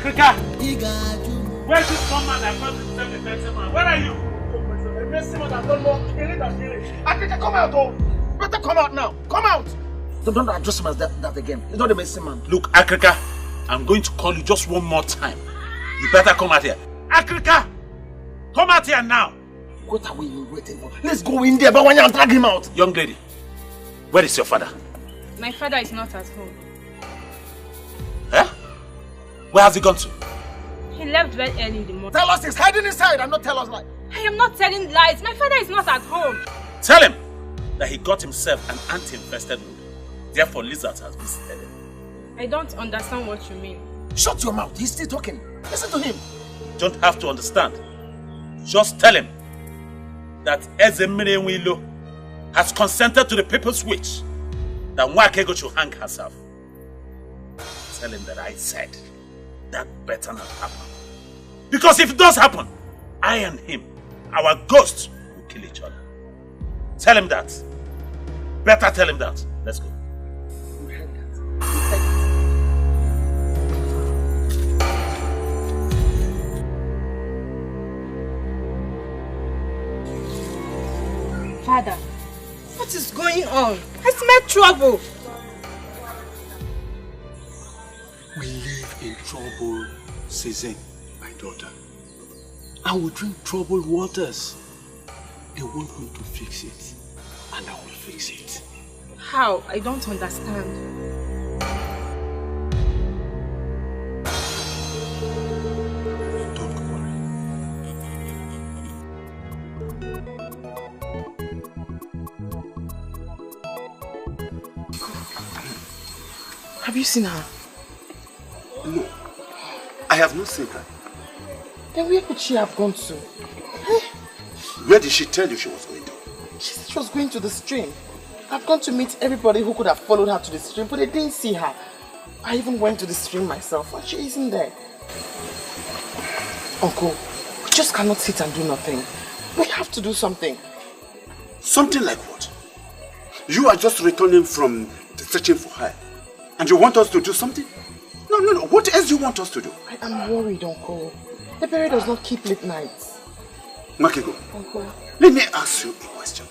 Africa! Where's this woman that comes to send the person man? Where are you? The messy man that don't know killing and killing. Africa, come out, oh! Better come out now! Come out! Don't address him as that again. He's not the messy man. Look, Africa, I'm going to call you just one more time. You better come out here. Africa! Come out here now! What are we waiting for? Let's go in there, but when you drag him out. Young lady, where is your father? My father is not at home. Huh? Where has he gone to? He left very early in the morning. Tell us he's hiding inside and not tell us lies. I am not telling lies. My father is not at home. Tell him that he got himself an ant-infested wood. Therefore, lizards has visited him. I don't understand what you mean. Shut your mouth. He's still talking. Listen to him. You don't have to understand. Just tell him that Ezemire has consented to the people's wish that Nwakego should hang herself. Tell him that I said that better not happen. Because if it does happen, I and him, our ghosts, will kill each other. Tell him that. Better tell him that. Let's go. We heard that. Father, what is going on? I smell trouble. We live in trouble season, my daughter. I will drink troubled waters. They want me to fix it, and I will fix it. How? I don't understand. Don't worry. Have you seen her? No, I have not seen her. Then where could she have gone to? Where did she tell you she was going to? She said she was going to the stream. I've gone to meet everybody who could have followed her to the stream, but they didn't see her. I even went to the stream myself, and she isn't there. Uncle, we just cannot sit and do nothing. We have to do something. Something like what? You are just returning from searching for her, and you want us to do something? No. What else do you want us to do? I am worried, Uncle. The berry does not keep late nights. Makego, Uncle. let me ask you a question.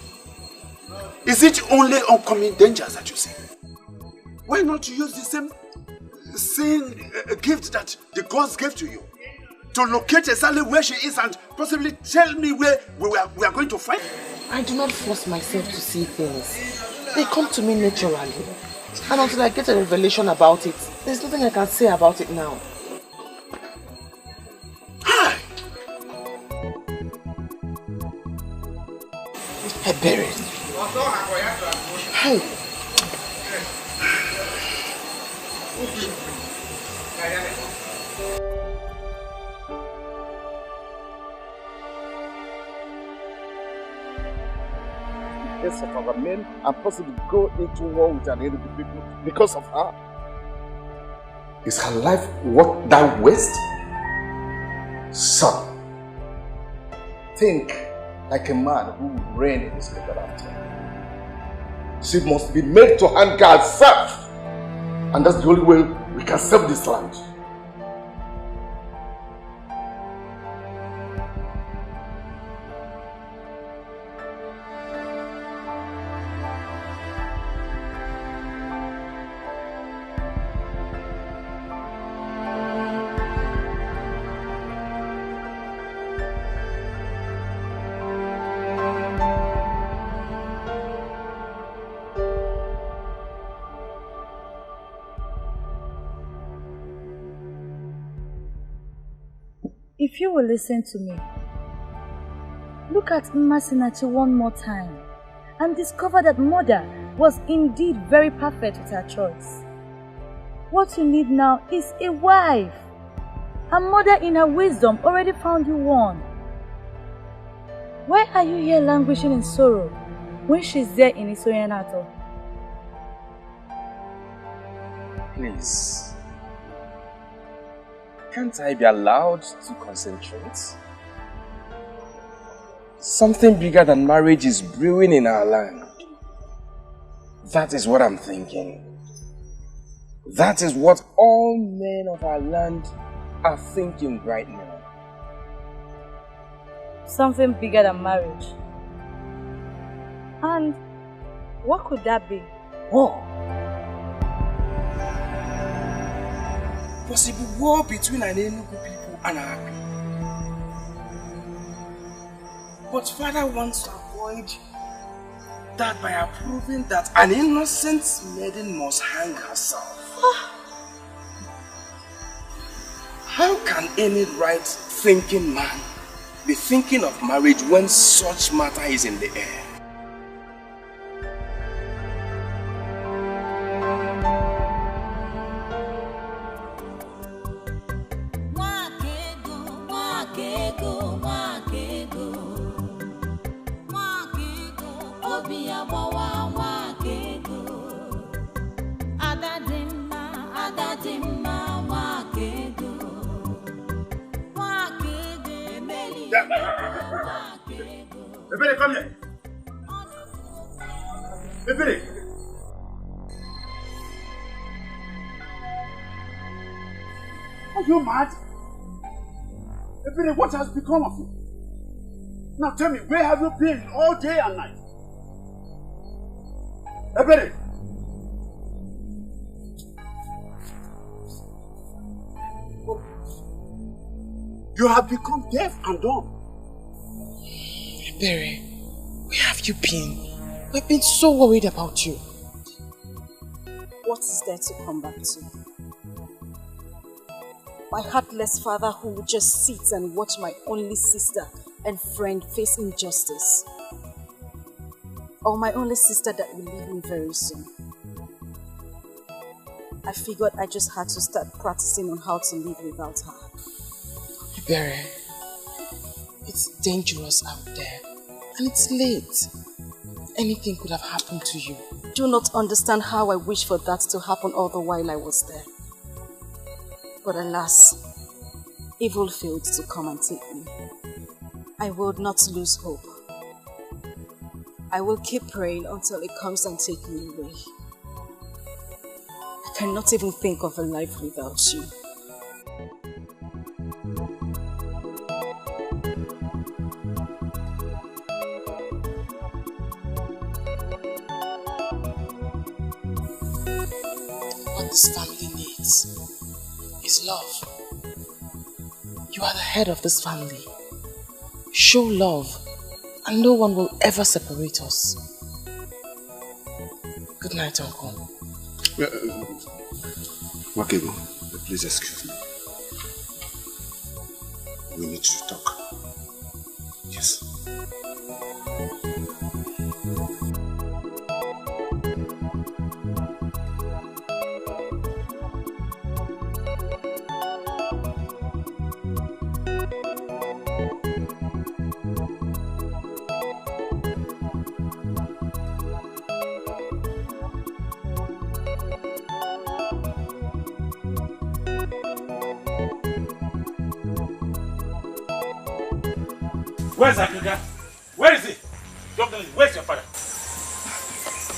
Is it only oncoming dangers that you see? Why not use the same gift that the gods gave to you? To locate exactly where she is and possibly tell me where we are going to find her? I do not force myself to see things. They come to me naturally. And until I get a revelation about it, there's nothing I can say about it now. Hi! I buried. Hey. Yes, of our men and possibly go into war with an enemy people because of her. Is her life worth that waste? Son, think like a man who will reign in his little after. She must be made to handle herself, and that's the only way we can save this land. If you will listen to me, look at Masinachi one more time and discover that mother was indeed very perfect with her choice. What you need now is a wife. Her mother in her wisdom already found you one. Why are you here languishing in sorrow when she's there in Isoyanato? Please. Can't I be allowed to concentrate? Something bigger than marriage is brewing in our land. That is what I'm thinking. That is what all men of our land are thinking right now? Something bigger than marriage. And what could that be? War. Possible war between an Enugu people and our people. But father wants to avoid that by approving that an innocent maiden must hang herself. How can any right-thinking man be thinking of marriage when such matter is in the air? Ebere, come here. Ebere. Are you mad? Ebere, what has become of you? Now tell me, where have you been all day and night? Ebere. You have become deaf and dumb. Ebere, where have you been? We've been so worried about you. What is there to come back to? My heartless father who would just sit and watch my only sister and friend face injustice. Or my only sister that will leave me very soon. I figured I just had to start practicing on how to live without her. Ebere, it's dangerous out there. And it's late. Anything could have happened to you. Do not understand how I wish for that to happen all the while I was there. But alas, evil failed to come and take me. I will not lose hope. I will keep praying until it comes and takes me away. I cannot even think of a life without you. What this family needs is love. You are the head of this family. Show love, and no one will ever separate us. Good night, Uncle. Wakego, please excuse me. We need to talk. Yes. Where's Anga? Where is he? Doctor, where's your father?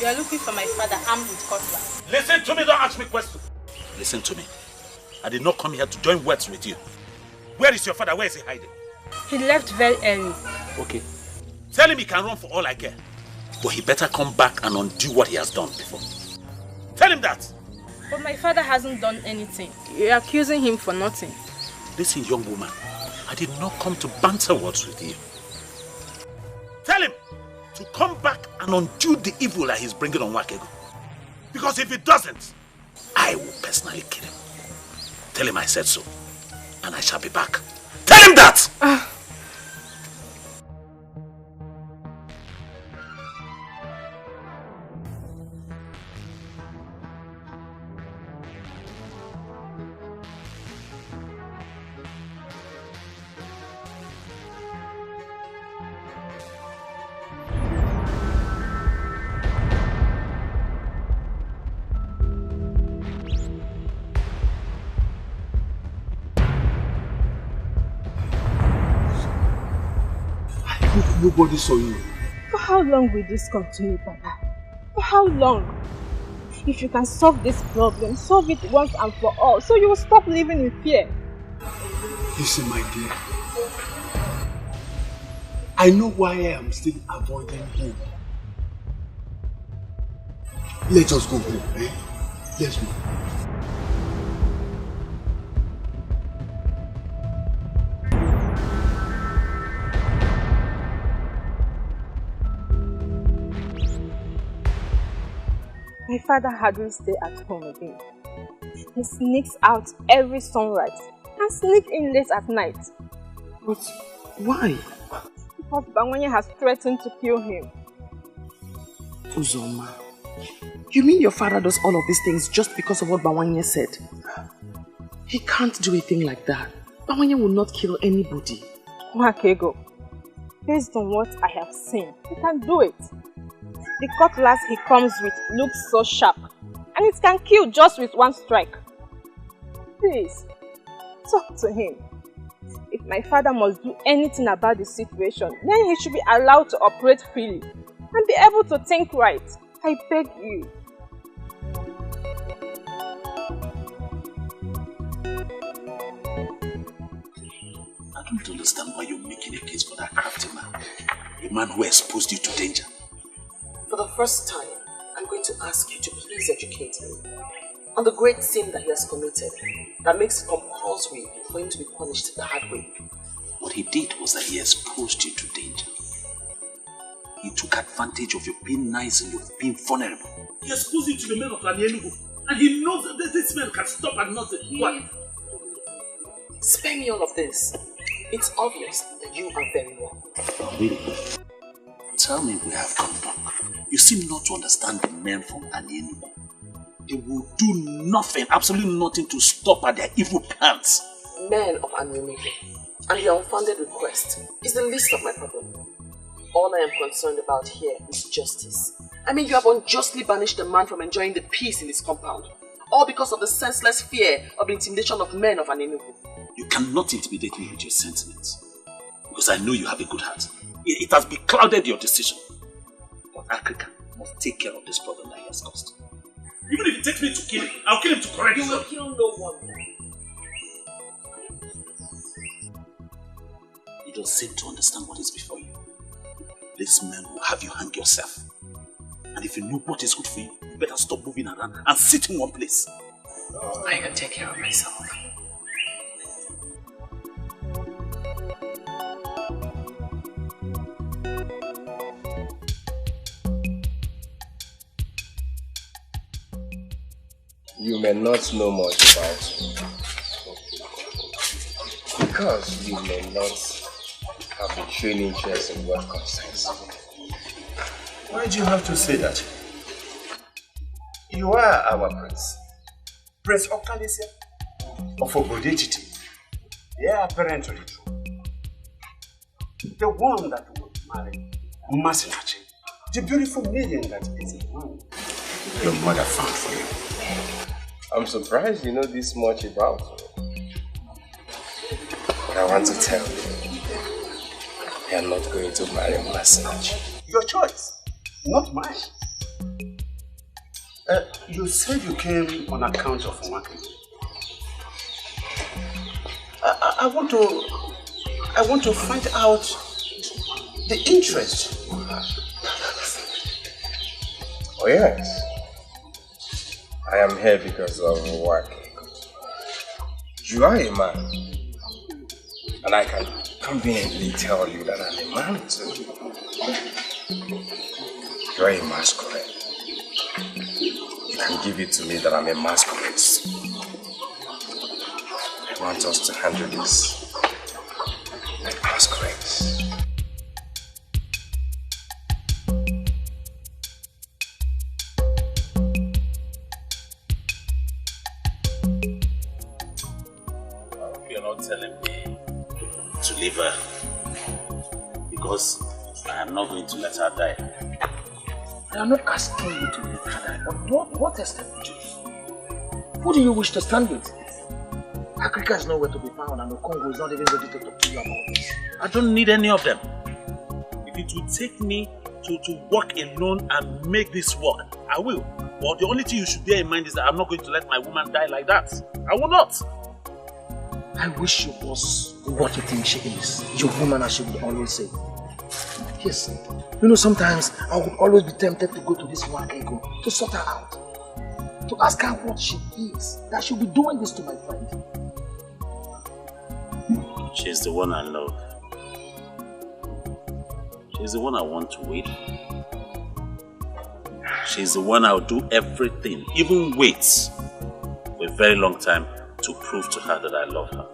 You are looking for my father armed with cutlass. Listen to me, don't ask me questions. Listen to me. I did not come here to join words with you. Where is your father? Where is he hiding? He left very early. Okay. Tell him he can run for all I care. But he better come back and undo what he has done before. Tell him that. But my father hasn't done anything. You're accusing him for nothing. Listen, young woman. I did not come to banter words with you. Tell him to come back and undo the evil that he's bringing on Wakego. Because if he doesn't, I will personally kill him. Tell him I said so. And I shall be back. Tell him that! Nobody saw you. For how long will this continue, Papa? For how long? If you can solve this problem, solve it once and for all, so you will stop living in fear. Listen, my dear. I know why I am still avoiding home. Let us go home, eh? Let's go. My father hardly stays at home again. He sneaks out every sunrise and sneaks in late at night. But why? Because Bawanye has threatened to kill him. Uzoma, you mean your father does all of these things just because of what Bawanye said? He can't do a thing like that. Bawanye will not kill anybody. Makego, based on what I have seen, he can do it. The cutlass he comes with looks so sharp, and it can kill just with one strike. Please, talk to him. If my father must do anything about the situation, then he should be allowed to operate freely and be able to think right. I beg you. I don't understand why you're making a case for that crafty man. A man who exposed you to danger. For the first time, I'm going to ask you to please educate me on the great sin that he has committed that makes it compulsory for him to be punished the hard way. What he did was that he exposed you to danger. He took advantage of your being nice and your being vulnerable. He exposed you to the men of Anielu, and he knows that this man can stop at nothing. What? Spare me all of this. It's obvious that you are very wrong. Oh, really? Tell me we have come back. You seem not to understand the men from Anielu. They will do nothing, absolutely nothing to stop at their evil plans. Men of Anielu and your unfounded request is the least of my problem. All I am concerned about here is justice. I mean, you have unjustly banished a man from enjoying the peace in his compound, all because of the senseless fear of the intimidation of men of Anielu. You cannot intimidate me with your sentiments, because I know you have a good heart. It has beclouded your decision. But Africa must take care of this problem that he has caused. Even if it takes me to kill him, I'll kill him to correct him. You will kill no one. You don't seem to understand what is before you. This man will have you hang yourself. And if you know what is good for you, you better stop moving around and sit in one place. I can take care of myself. You may not know much about me. Because you may not have a training interest in what concerns me. Why do you have to say that? You are our prince. Prince Okalisia of Obodechiti. They are apparently true. The one that would marry Masinachi, the beautiful maiden that is a woman your mother found for you. I'm surprised you know this much about me. But I want to tell you, I am not going to marry Masinachi. Your choice, not mine. You said you came on account of working. I want to find out the interest you have. Oh yes. I am here because of work. You are a man. And I can conveniently tell you that I'm a man too. You are a masquerade. You can give it to me that I'm a masquerade. I want us to handle this like masquerades. You're not telling me to leave her because I am not going to let her die. I am not asking you to leave her, but what else can you do? Who do you wish to stand with? Africa is nowhere to be found and Okonkwo is not even ready to talk to you about this. I don't need any of them. If it will take me to work alone and make this work, I will. But the only thing you should bear in mind is that I'm not going to let my woman die like that. I will not. I wish she was what you think she is. Your woman, as she would always say. Yes. You know, sometimes I would always be tempted to go to this Wakego to sort her out. To ask her what she is. That she'll be doing this to my friend. She's the one I love. She's the one I want to wait for. She's the one I'll do everything, even wait for a very long time to prove to her that I love her.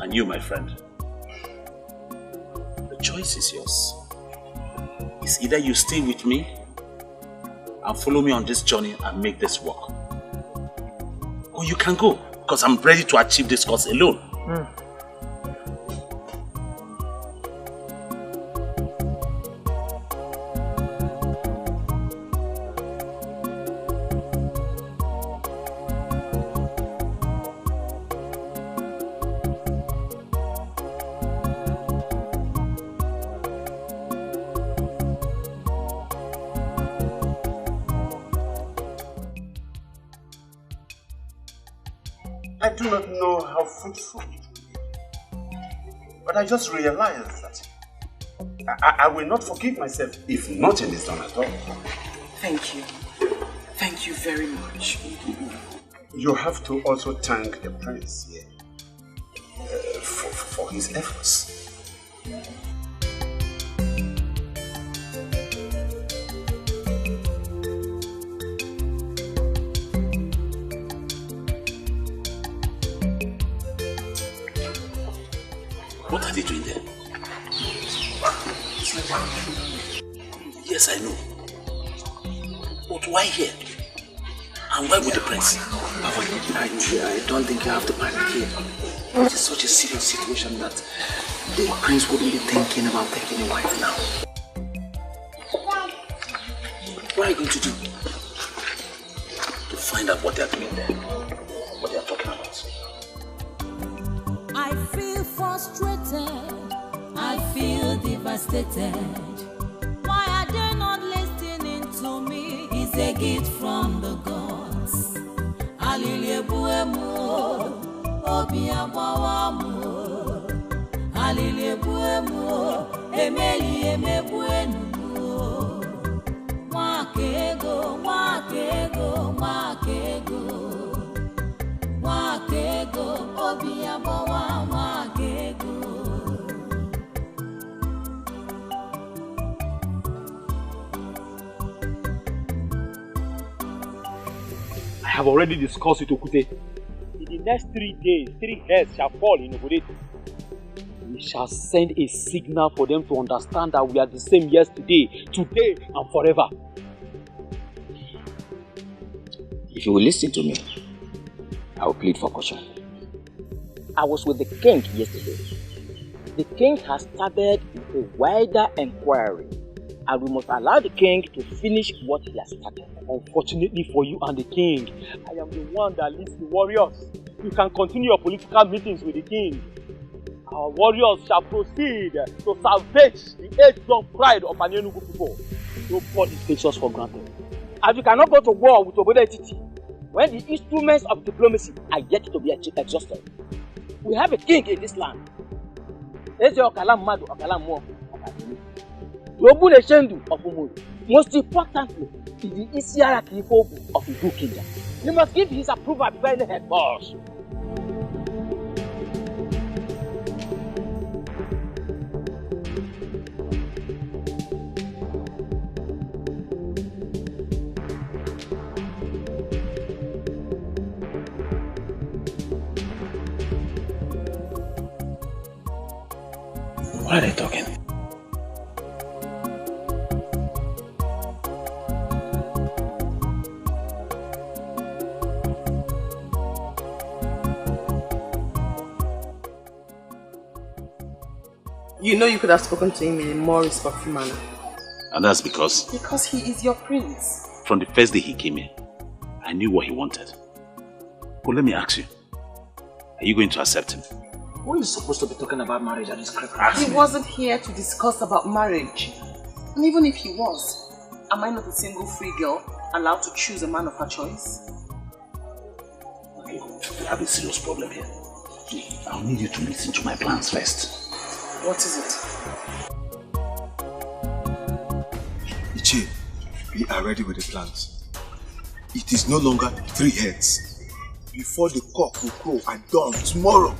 And you, my friend, the choice is yours. It's either you stay with me and follow me on this journey and make this work, or you can go, because I'm ready to achieve this cause alone. I do not know how fruitful it will be. But I just realized that I will not forgive myself if nothing is done at all. Thank you. Thank you very much. You have to also thank the prince here for his efforts. What are they doing there? Yes, I know. But why here? And why with the prince? I don't think you have to panic here. It is such a serious situation that the prince wouldn't be thinking about taking a wife now. What are you going to do? To find out what they are doing there. What they are talking about. I feel frustrated. I feel devastated. Why are they not listening to me? It's a gift from the gods. Aliliebuemu, obiabawamu. Aliliebuemu, emeli emebuenu. Wakego, wakego, wakego. Wakego, obiabawa, wakego. I have already discussed with Okute. In the next 3 days, 3 heads shall fall in Obodet. We shall send a signal for them to understand that we are the same yesterday, today, and forever. If you will listen to me, I will plead for caution. I was with the king yesterday. The king has started a wider inquiry, and we must allow the king to finish what he has started. Unfortunately for you and the king, I am the one that leads the warriors. You can continue your political meetings with the king. Our warriors shall proceed to salvage the age-long pride of an Enugu people. Nobody takes us for granted. And you cannot go to war with Obodet when the instruments of diplomacy are yet to be exhausted. We have a king in this land. Most importantly, is the Isiara Kifobu of the Uju Kingdom. You must give his approval before any head boss. What are they talking? You know you could have spoken to him in a more respectful manner. And that's because? Because he is your prince. From the first day he came here, I knew what he wanted. But let me ask you, are you going to accept him? Who is supposed to be talking about marriage at this critical time? He wasn't here to discuss about marriage. And even if he was, am I not a single free girl allowed to choose a man of her choice? Okay. have a serious problem here. I'll need you to listen to my plans first. What is it? Ichie, we are ready with the plans. It is no longer 3 heads. Before the cock will crow at dawn tomorrow,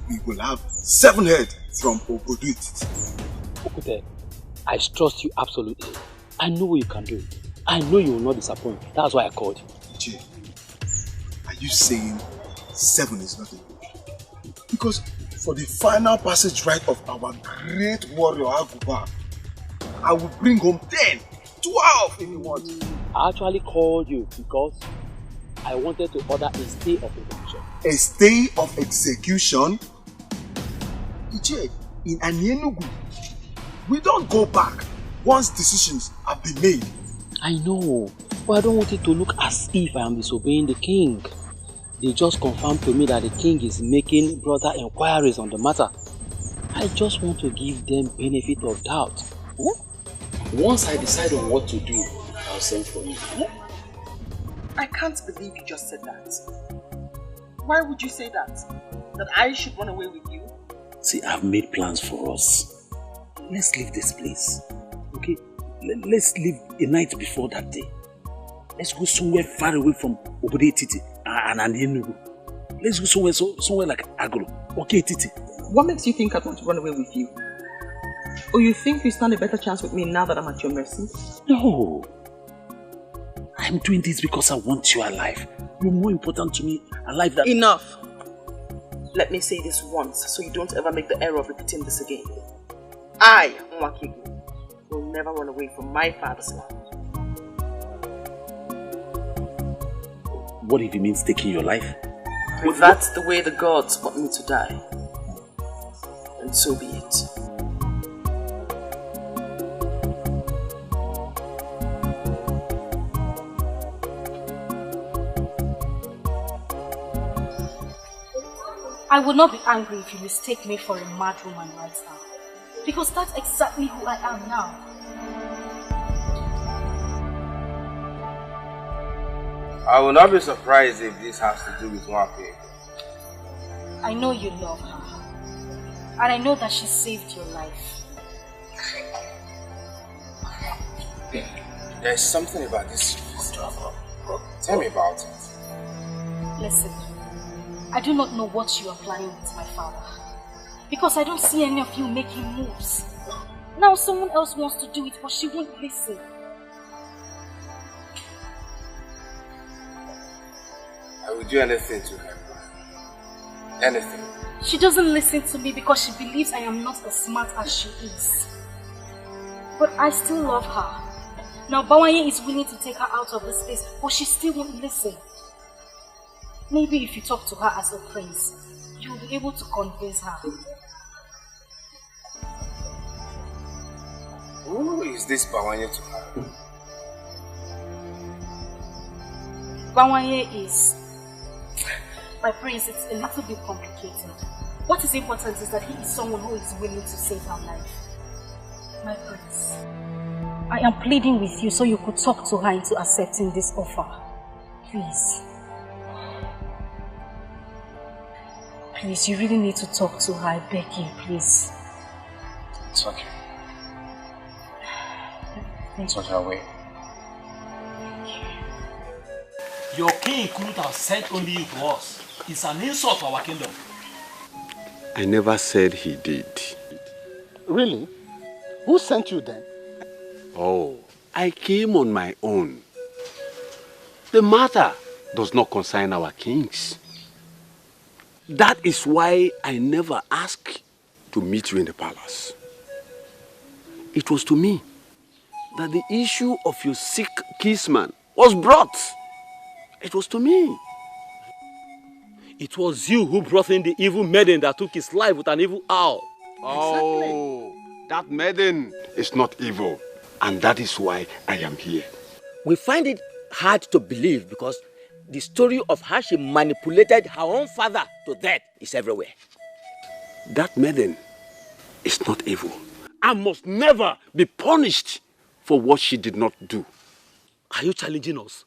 we will have 7 heads from Ogoduit. Okute, I trust you absolutely. I know you can do it. I know you will not disappoint. That's why I called you. Ichie, are you saying 7 is not enough? Because for the final passage rite of our great warrior Aguba, I will bring home 10, 12 if you want. I actually called you because I wanted to order a stay of execution. A stay of execution? Ichie, in Enugu, we don't go back once decisions have been made. I know, but I don't want it to look as if I am disobeying the king. They just confirmed to me that the king is making broader inquiries on the matter. I just want to give them benefit of doubt. Once I decide on what to do, I'll send for you. I can't believe you just said that. Why would you say that? That I should run away with you? See, I've made plans for us. Let's leave this place. Okay? Let's leave a night before that day. Let's go somewhere far away from Obode Titi and Enugu. Let's go somewhere like Agro. Okay, Titi. What makes you think I'd want to run away with you? Or you think you stand a better chance with me now that I'm at your mercy? No. I'm doing this because I want you alive. You're more important to me alive than... Enough! Let me say this once so you don't ever make the error of repeating this again. I, Nwakigu, will never run away from my father's land. What if it means taking your life? If that's the way the gods want me to die, then so be it. I will not be angry if you mistake me for a mad woman right now. Because that's exactly who I am now. I will not be surprised if this has to do with Nwake. I know you love her. And I know that she saved your life. There's something about this. Tell me about it. Listen, I do not know what you are planning with my father. Because I don't see any of you making moves. Now someone else wants to do it, but she won't listen. I will do anything to her. Anything. She doesn't listen to me because she believes I am not as smart as she is. But I still love her. Now Bawanye is willing to take her out of this place, but she still won't listen. Maybe if you talk to her as a prince, you will be able to convince her. Who is this Bawanye to her? Bawanye is... My prince, it's a little bit complicated. What is important is that he is someone who is willing to save her life. My prince, I am pleading with you so you could talk to her into accepting this offer. Please. Please, you really need to talk to her. I beg you, please. It's okay. It's okay, I'll wait. Your king couldn't have sent only you to us. It's an insult to our kingdom. I never said he did. Really? Who sent you then? Oh, I came on my own. The matter does not concern our kings. That is why I never asked to meet you in the palace. It was to me that the issue of your sick kinsman was brought. It was to me. It was you who brought in the evil maiden that took his life with an evil owl. Oh, that maiden is not evil. And that is why I am here. We find it hard to believe because the story of how she manipulated her own father to death is everywhere. That maiden is not evil and must never be punished for what she did not do. Are you challenging us?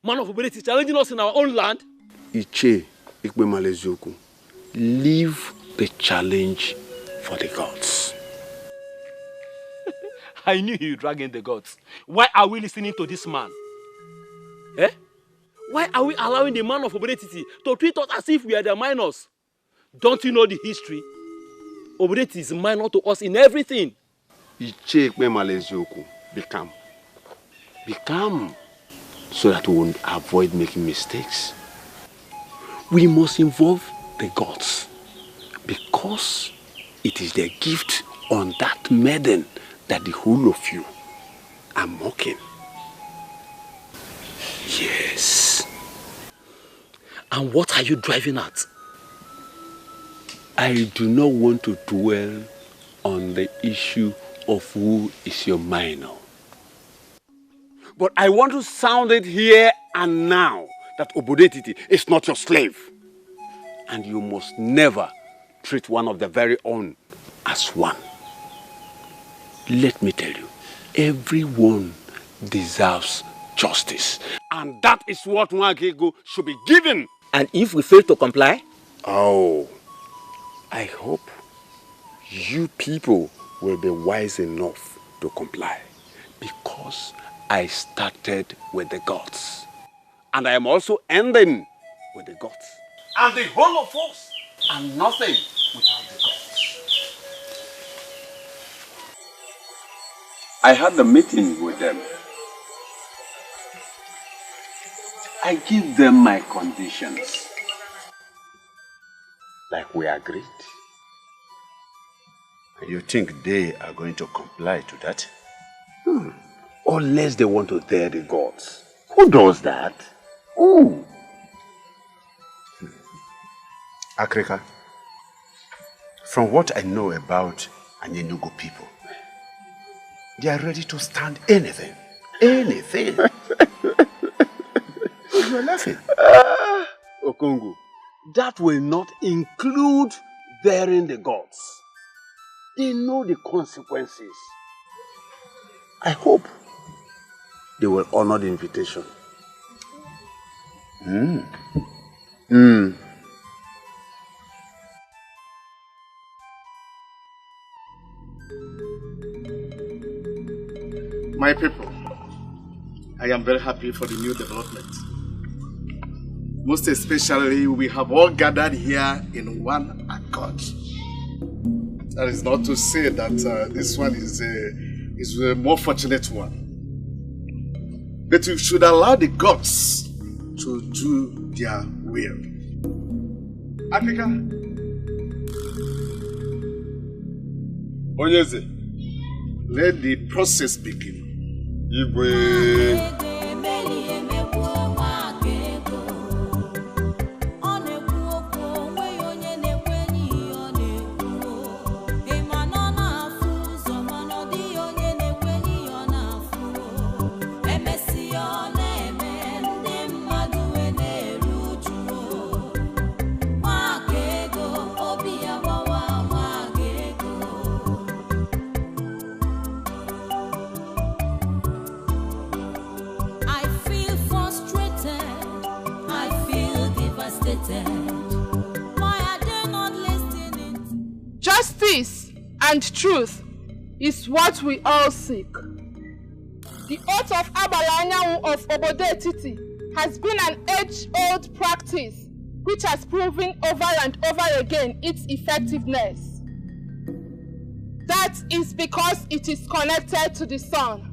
Man of ability challenging us in our own land? Ichie, Ikpe Malezoku, leave the challenge for the gods. I knew you drag in the gods. Why are we listening to this man? Eh? Why are we allowing the man of Obodetiti to treat us as if we are the minors? Don't you know the history? Obodetiti is minor to us in everything. Iche Ikpe Malezoku, be calm. Be calm, so that we won't avoid making mistakes. We must involve the gods, because it is their gift on that maiden that the whole of you are mocking. Yes. And what are you driving at? I do not want to dwell on the issue of who is your minor. But I want to sound it here and now that Obodetiti is not your slave. And you must never treat one of the very own as one. Let me tell you, everyone deserves justice. And that is what Nwakego should be given. And if we fail to comply? Oh, I hope you people will be wise enough to comply. Because I started with the gods. And I am also ending with the gods. And the whole of us are nothing without the gods. I had a meeting with them. I give them my conditions. Like we agreed. You think they are going to comply to that? Unless they want to dare the gods. Who does that? Who? Akrika, from what I know about Anyenugu people, they are ready to stand anything. Anything. You're laughing. Okongo, that will not include daring the gods. They know the consequences. I hope they will honor the invitation. My people, I am very happy for the new development. Most especially, we have all gathered here in one accord. That is not to say that this one is a more fortunate one. But we should allow the gods to do their will. Africa. Onyeze, let the process begin. Igwe. Justice and truth is what we all seek. The oath of Abalanyawu of Obodetiti has been an age-old practice which has proven over and over again its effectiveness. That is because it is connected to the sun.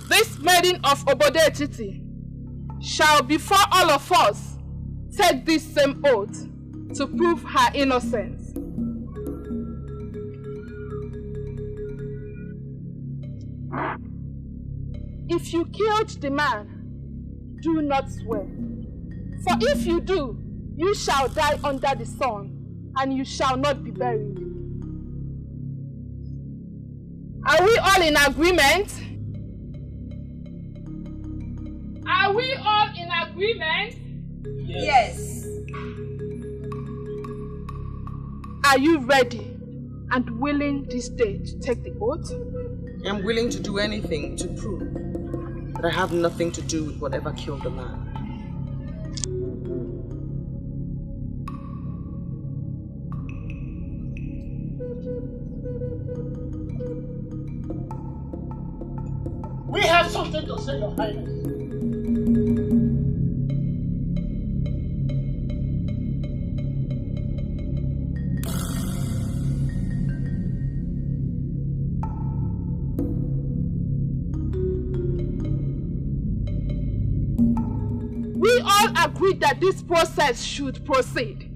This maiden of Obodetiti shall before all of us take this same oath to prove her innocence. If you killed the man, do not swear. For if you do, you shall die under the sun, and you shall not be buried. Are we all in agreement? Are we all in agreement? Yes. Are you ready and willing this day to take the oath? I'm willing to do anything to prove that I have nothing to do with whatever killed the man. Your Highness. We all agreed that this process should proceed.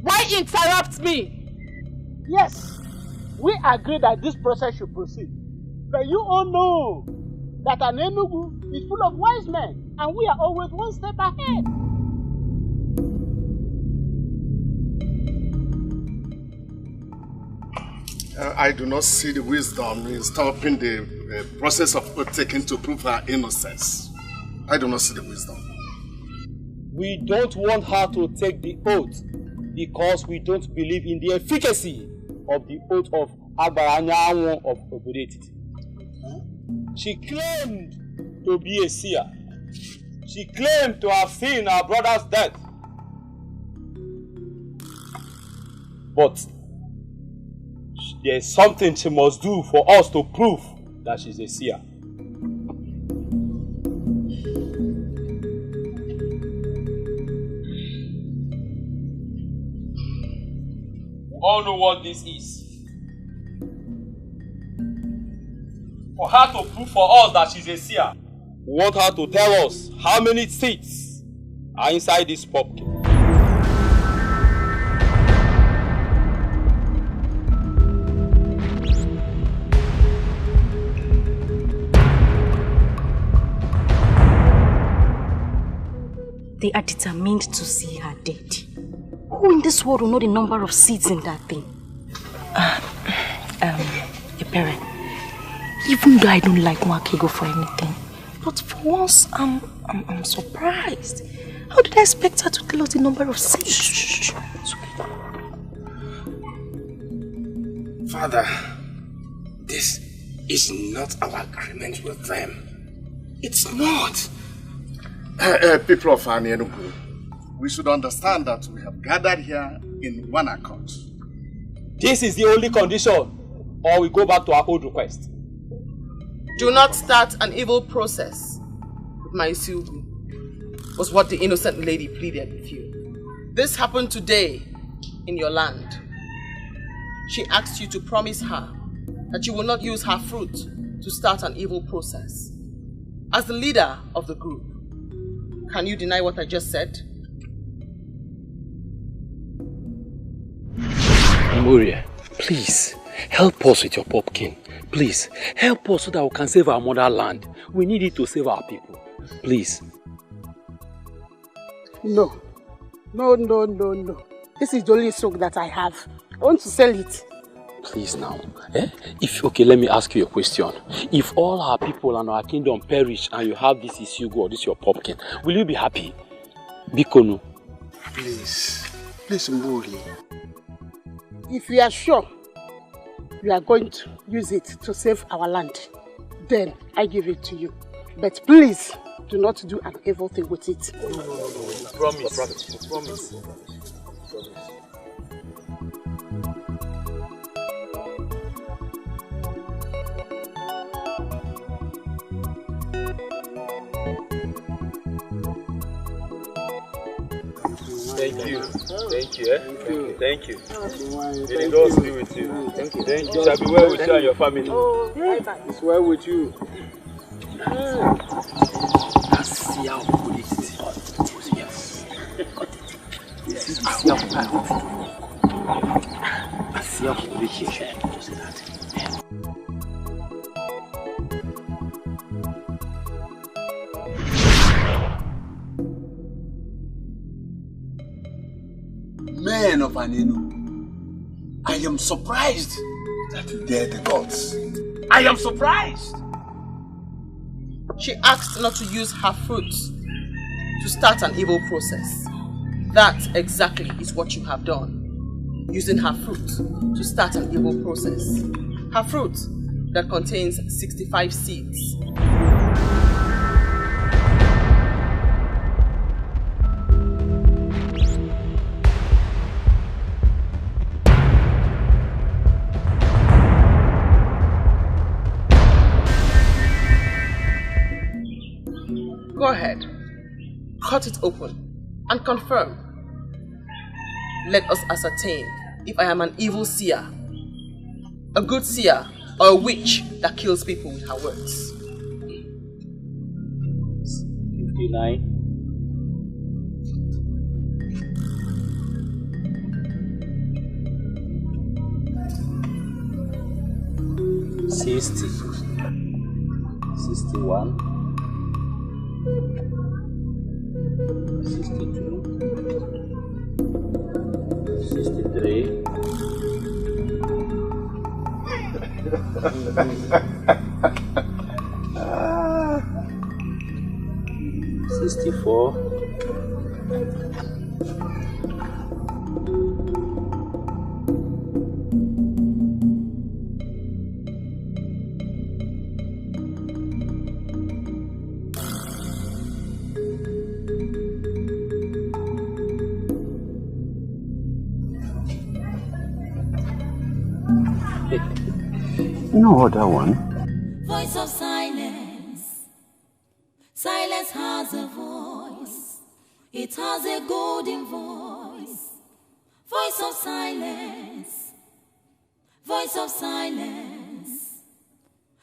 Why interrupt me? Yes, we agree that this process should proceed. But you all know that an Enugu is full of wise men, and we are always one step ahead. I do not see the wisdom in stopping the process of oath taking to prove her innocence. I do not see the wisdom. We don't want her to take the oath because we don't believe in the efficacy of the oath of Agbaranyanwo of Obodo. She claimed to be a seer. She claimed to have seen her brother's death. But there's something she must do for us to prove that she's a seer. We all know what this is. For her to prove for us that she's a seer, we want her to tell us how many seeds are inside this pumpkin. They are determined to see her dead. Who in this world will know the number of seeds in that thing? Your parent. Even though I don't like Mwakego for anything, but for once, I'm surprised. How did I expect her to tell us the number of seeds? Shh. Father, this is not our agreement with them. It's not. People of Enugu, we should understand that we have gathered here in one accord. This is the only condition, or we go back to our old request. Do not start an evil process with my Silgu, was what the innocent lady pleaded with you. This happened today in your land. She asked you to promise her that you will not use her fruit to start an evil process. As the leader of the group, can you deny what I just said? Moria, please, help us with your pumpkin. Please, help us so that we can save our motherland. We need it to save our people. Please. No. This is the only stock that I have. I want to sell it. Please now. Okay, let me ask you a question. If all our people and our kingdom perish and you have this issue or this your pumpkin, will you be happy? Bikono. Please, Mburi. If we are sure we are going to use it to save our land, then I give it to you. But please, do not do an evil thing with it. Promise. Thank you. Thank you. May the Lord be with you. Thank you. It shall be well with you and your family. It's well with you. Men of Anenu, I am surprised that you dare the gods. I am surprised. She asked not to use her fruit to start an evil process. That exactly is what you have done. Using her fruit to start an evil process. Her fruit that contains 65 seeds. cut it open and confirm. Let us ascertain if I am an evil seer, a good seer, or a witch that kills people with her words. 59. 60. 61. 62. 63. 64. You know what, that one? Voice of silence. Silence has a voice. It has a golden voice. Voice of silence. Voice of silence.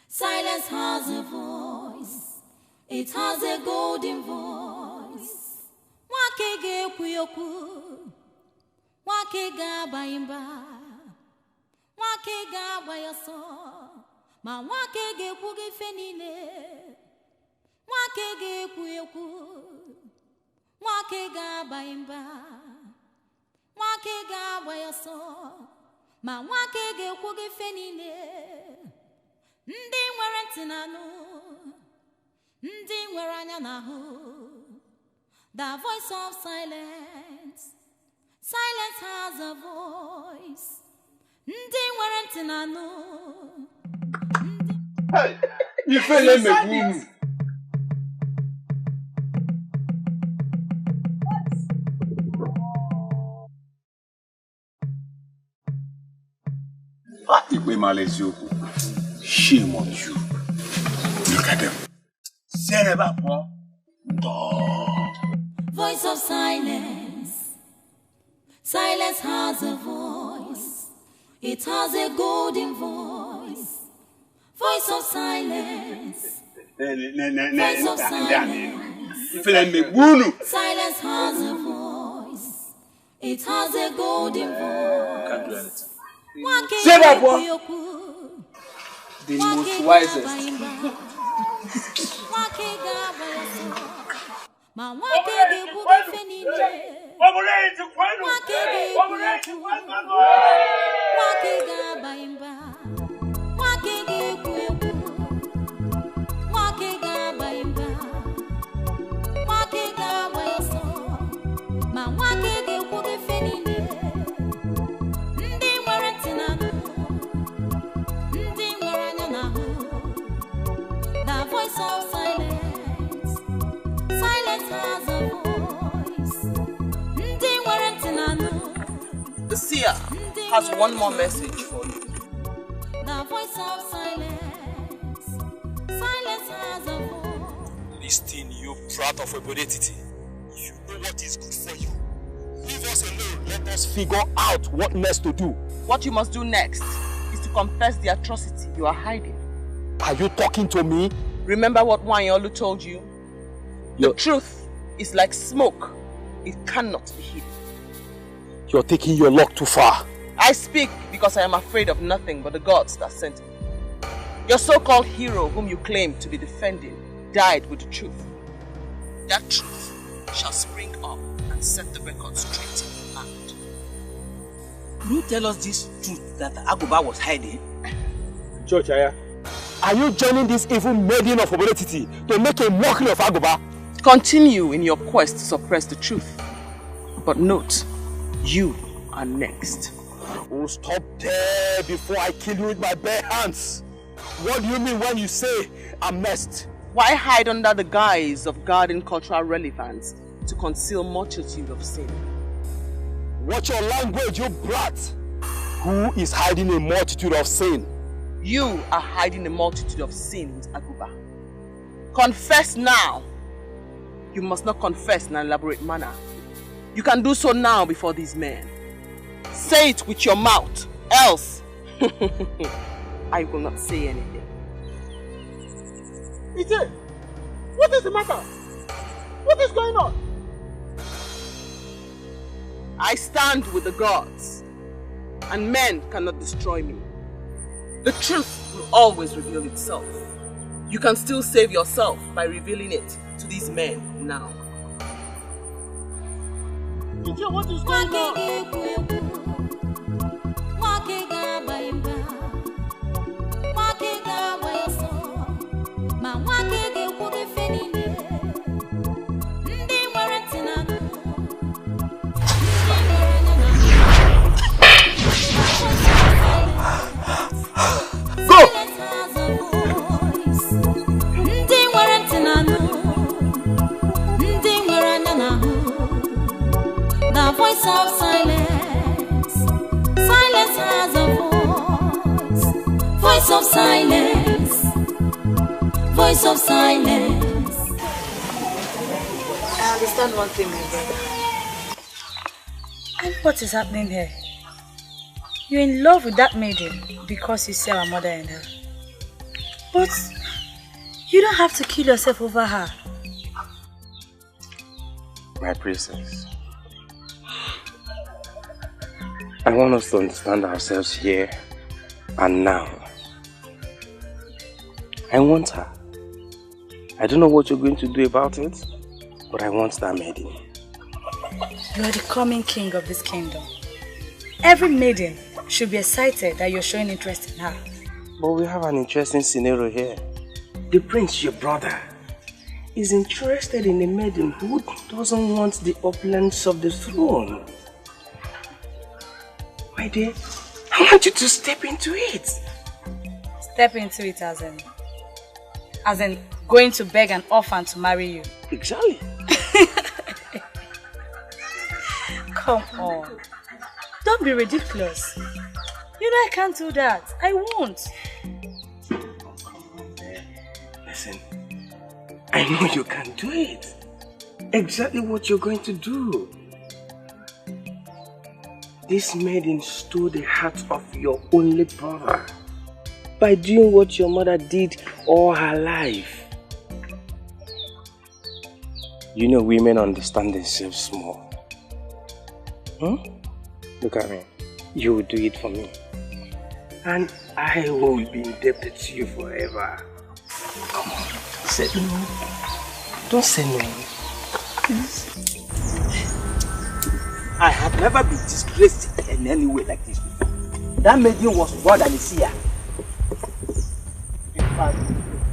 Silence has a voice. It has a golden voice. Wake ge kuyoku. Wake ga baimba. Wake ga bayaso. Ma wake ge kuge fenile. Wake ge kuyoku. Wake ga baimba. Wake ga bayaso. Ma wake ge kuge fenile. Ndi nwere ntị n'anụ. Ndi nwere anya n'ahụ. The voice of silence. Silence has a voice. Ndi nwere ntị n'anụ. Hey, you feel me, boom. Shame on you. Look at them. Voice of silence. Silence has a voice. It has a golden voice. Voice of silence. Voice of silence. Silence has a voice. It has a golden voice. Can't do anything. Say that, boy. The most wisest. The seer has one more message for you. The voice of silence. Silence has a voice. Listen, you brat of heredity. If you know what is good for you, leave us alone. Let us figure out what next to do. What you must do next is to confess the atrocity you are hiding. Are you talking to me? Remember what Wanyolu told you? The truth is like smoke. It cannot be hidden. You're taking your luck too far. I speak because I am afraid of nothing but the gods that sent me. Your so-called hero whom you claim to be defending died with the truth. That truth shall spring up and set the record straight in the land. Could you tell us this truth that Agoba was hiding? Chacha, are you joining this evil maiden of heredity to make a mockery of Agoba? Continue in your quest to suppress the truth. But note, you are next. Oh, stop there before I kill you with my bare hands. What do you mean when you say I'm next? Why hide under the guise of guarding cultural relevance to conceal multitude of sin? Watch your language, you brat. Who is hiding a multitude of sin? You are hiding a multitude of sin with Agoba. Confess now. you must not confess in an elaborate manner. You can do so now before these men. Say it with your mouth, else I will not say anything. Ije, what is the matter? What is going on? I stand with the gods, and men cannot destroy me. The truth will always reveal itself. You can still save yourself by revealing it to these men now. Ije, what is going on? Voice of silence. Silence has a voice. Voice of silence. Voice of silence. I understand one thing, my brother. And what is happening here? You're in love with that maiden because you see our mother and her. But you don't have to kill yourself over her. My princess, I want us to understand ourselves here and now. I want her. I don't know what you're going to do about it, but I want that maiden. You are the coming king of this kingdom. Every maiden should be excited that you're showing interest in her. But we have an interesting scenario here. The prince, your brother, is interested in a maiden who doesn't want the opulence of the throne. My dear, I want you to step into it. Step into it as in going to beg an orphan to marry you. Exactly. Come on. Don't be ridiculous. You know I can't do that. I won't. Listen, I know you can do it. Exactly what you're going to do. This maiden stole the heart of your only brother by doing what your mother did all her life. You know women understand themselves more. Look at me. You will do it for me. And I will be indebted to you forever. Come on, say no. Don't say no. Please. I have never been disgraced in any way like this before. That maiden was more than a seer. In fact,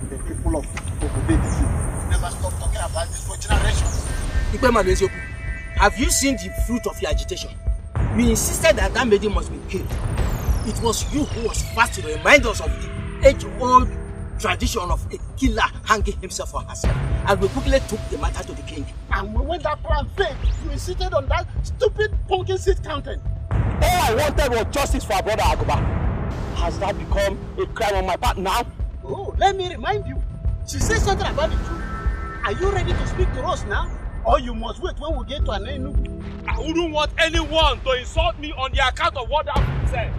the people of Okobe never stop talking about this for generations. Have you seen the fruit of your agitation? You insisted that that maiden must be killed. It was you who was first to remind us of the age-old tradition of a killer hanging himself or herself. And we quickly took the matter to the king. And when that plan failed, you insisted on that stupid pumpkin seed counting. All I wanted was justice for our brother Agoba. Has that become a crime on my part now? Oh, let me remind you. She said something about the truth. Are you ready to speak to us now? Or you must wait when we get to an end? I wouldn't want anyone to insult me on the account of what that said.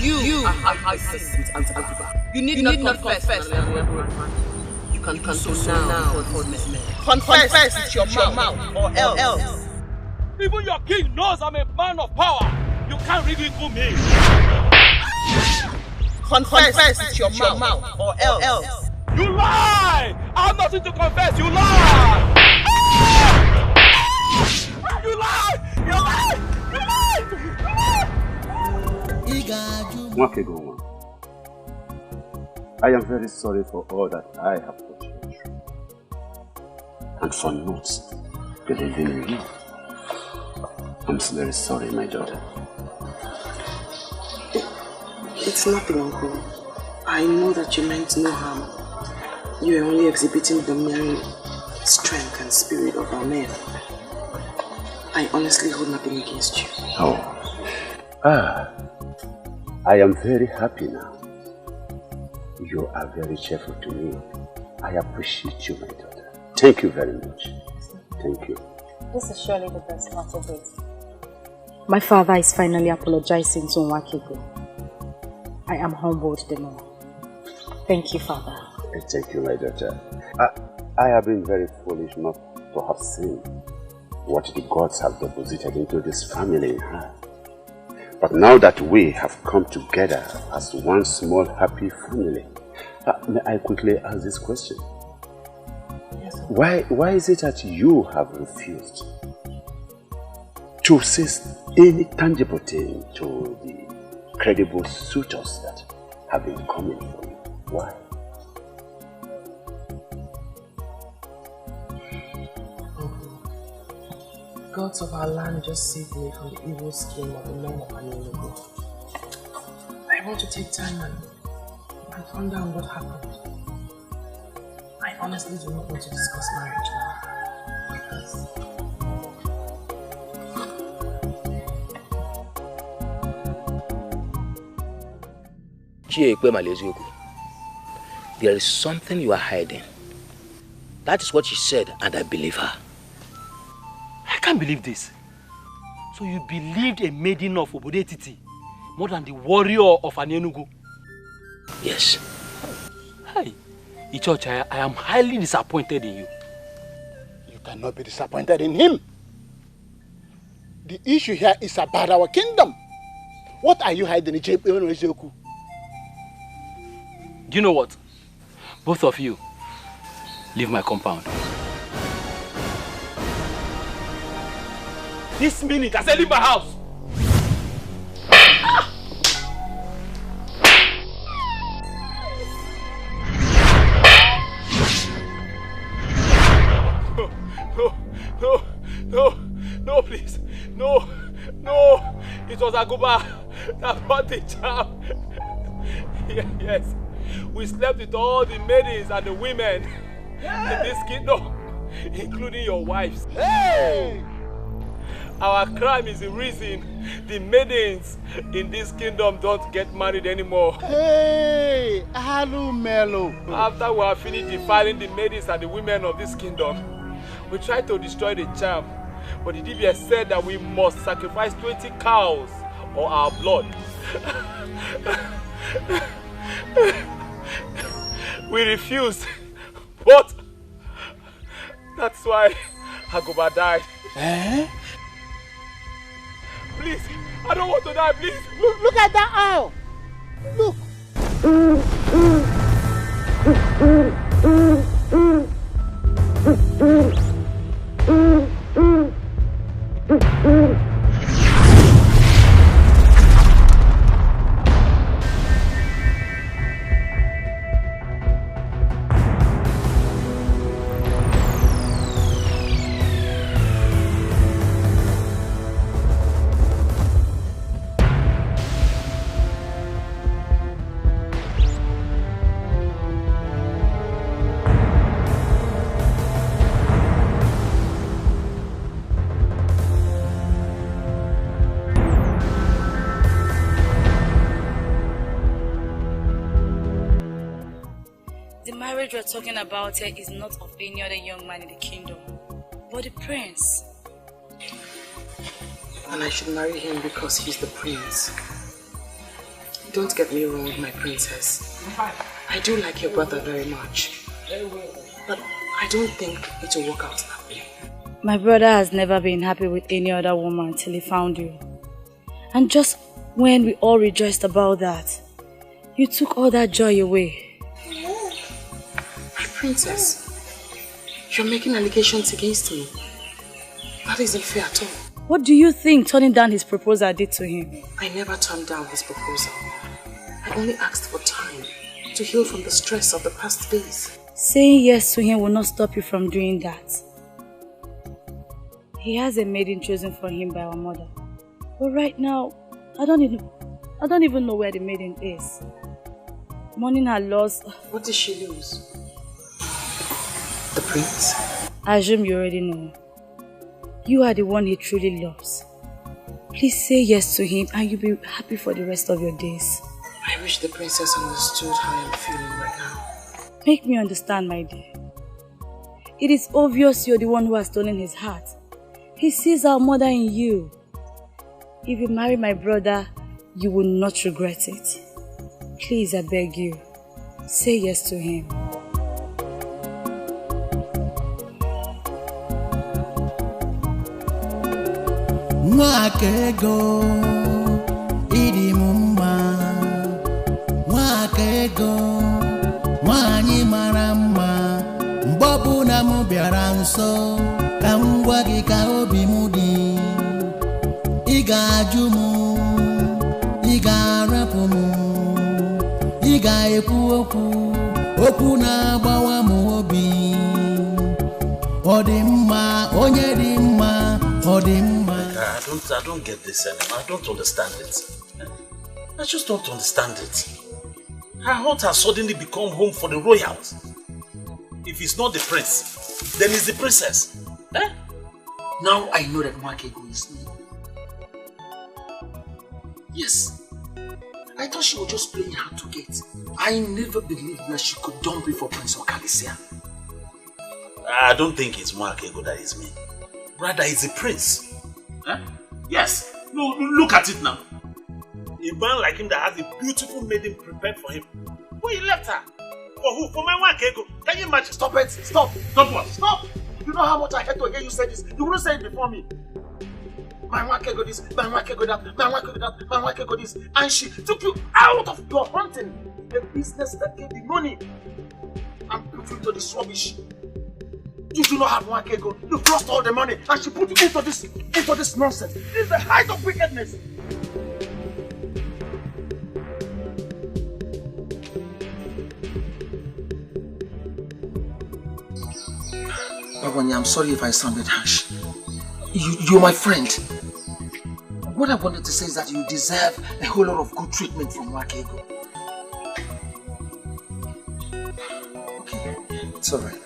You I see with Auntie. You need not confess. You can do so now before these men. Confess with your mouth or else. Even your king knows I'm a man of power. You can't ridicule me. Confess with your mouth or else. You lie! I have nothing to confess. You lie! You lie! You lie! You lie! I am very sorry for all that I have put you through, and for not believing in you. I'm very sorry, my daughter. It's nothing, Uncle. I know that you meant no harm. You are only exhibiting the mere strength and spirit of our men. I honestly hold nothing against you. Oh. I am very happy now. You are very cheerful to me. I appreciate you, my daughter. Thank you very much. Thank you. This is surely the best part of it. My father is finally apologizing to Nwakego. I am humbled the more. Thank you, Father. Thank you, my daughter. I have been very foolish not to have seen what the gods have deposited into this family in her. But now that we have come together as one small happy family, may I quickly ask this question? Yes, sir. Why is it that you have refused to say any tangible thing to the credible suitors that have been coming for you? Why? Gods of our land just saved me from the evil scheme of the men of Nollywood. I want to take time and find out what happened. I honestly do not want to discuss marriage now. There is something you are hiding. That is what she said, and I believe her. I can't believe this. So you believed a maiden of Obodetiti more than the warrior of Anenugu? Yes. Hi, Ichocha, I am highly disappointed in you. You cannot be disappointed in him. The issue here is about our kingdom. What are you hiding in Ichoku? Do you know what? Both of you, leave my compound. This minute, I said leave my house. No, please. No. It was Aguba that brought the charm. Yes. We slept with all the maidens and the women in this kingdom, including your wives. Hey! Our crime is the reason the maidens in this kingdom don't get married anymore. Hey! Hello, Melo. After we have finished defiling the maidens and the women of this kingdom, we tried to destroy the charm, but the DBS said that we must sacrifice 20 cows or our blood. We refused, but that's why Agoba died. Eh? Please, I don't want to die, please. Look at that owl. Look. We're talking about here is not of any other young man in the kingdom, but the prince. And I should marry him because he's the prince. Don't get me wrong, my princess. I do like your brother very much. But I don't think it will work out that way. My brother has never been happy with any other woman till he found you. And just when we all rejoiced about that, you took all that joy away. Princess, you're making allegations against me. That isn't fair at all. What do you think turning down his proposal did to him? I never turned down his proposal. I only asked for time to heal from the stress of the past days. Saying yes to him will not stop you from doing that. He has a maiden chosen for him by our mother. But right now, I don't even know where the maiden is. Mourning her loss. What did she lose? The prince? I assume you already know. You are the one he truly loves. Please say yes to him and you'll be happy for the rest of your days. I wish the princess understood how I'm feeling right now. Make me understand, my dear. It is obvious you're the one who has stolen his heart. He sees our mother in you. If you marry my brother, you will not regret it. Please, I beg you, say yes to him. Nwakego, idi mumma. Nwakego, nwanyi mara mma. Mbobu na mu biara nso, ka ngwa gị ka obi mu dị. Ị ga-ajụ mụ, ị ga-arapụ mụ, ị ga-ekwu okwu na-agbawa m obi. Ọ dị mma, onye dị mma, ọ dị mma. I don't get this anymore. I don't understand it. I just don't understand it. Her heart has suddenly become home for the royals. If it's not the prince, then it's the princess. Eh? Now I know that Nwakego is me. Yes. I thought she was just playing hard to get. I never believed that she could dump me for Prince Okali. I don't think it's Nwakego that is me. Rather, it's the prince. Huh? Yes. No, look at it now. A man like him that has a beautiful maiden prepared for him. Who he left her? For who? For my Nwakego. Can you imagine? Stop it! Stop! Stop what? Stop! You know how much I hate to hear you say this. You wouldn't say it before me. My Nwakego this, my Nwakego that, my Nwakego that, my Nwakego this. And she took you out of your hunting. The business that gave the money. And put you into this rubbish. You do not have Nwakego. You've lost all the money. And she put you into this nonsense. This is the height of wickedness. Babanya, I'm sorry if I sounded harsh. You're my friend. What I wanted to say is that you deserve a whole lot of good treatment from Nwakego. Okay, it's alright.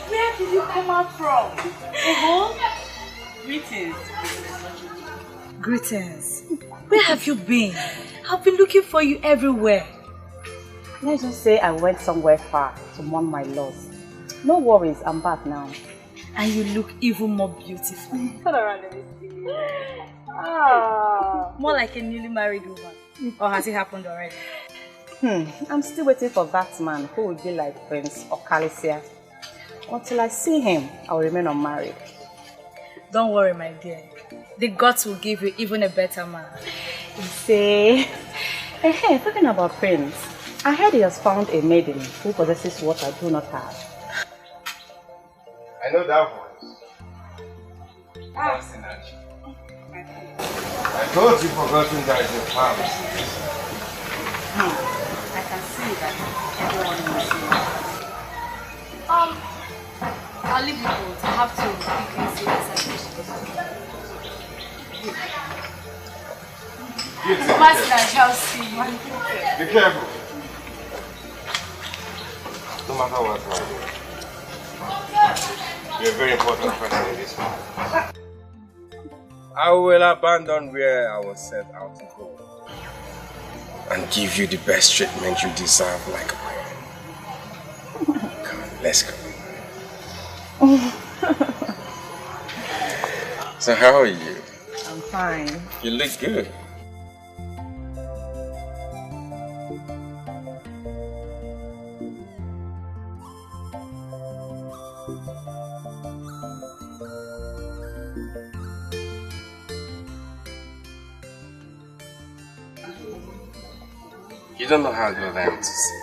Where did you come out from? Greetings. Greetings. Where have you been? I've been looking for you everywhere. Let's just say I went somewhere far to mourn my loss. No worries, I'm back now. And you look even more beautiful. Turn around and see. More like a newly married woman. Or has it happened already? I'm still waiting for that man who will be like Prince Okali. Until I see him, I will remain unmarried. Don't worry, my dear. The gods will give you even a better man. You say, hey, talking about Prince, I heard he has found a maiden who possesses what I do not have. I know that voice. Ah. I thought you forgotten that it's your father. I can see that everyone will see that. I'll leave you both. I have to quickly see this. Be careful. No matter what, you're a very important person in this family. I will abandon where I was set out to go and give you the best treatment you deserve like a man. Come on, let's go. So how are you? I'm fine. You look good. You don't know how good I am to see.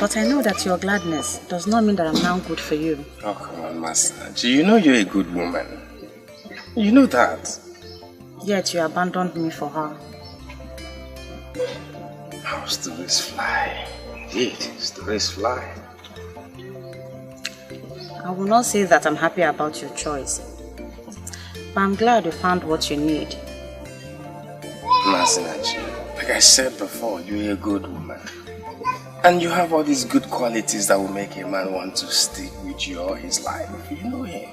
But I know that your gladness does not mean that I'm now good for you. Oh, come on, Master. You know you're a good woman. You know that. Yet you abandoned me for her. How stories fly. Indeed, stories fly. I will not say that I'm happy about your choice. But I'm glad you found what you need. Masinachi, like I said before, you're a good woman. And you have all these good qualities that will make a man want to stick with you all his life. You know him.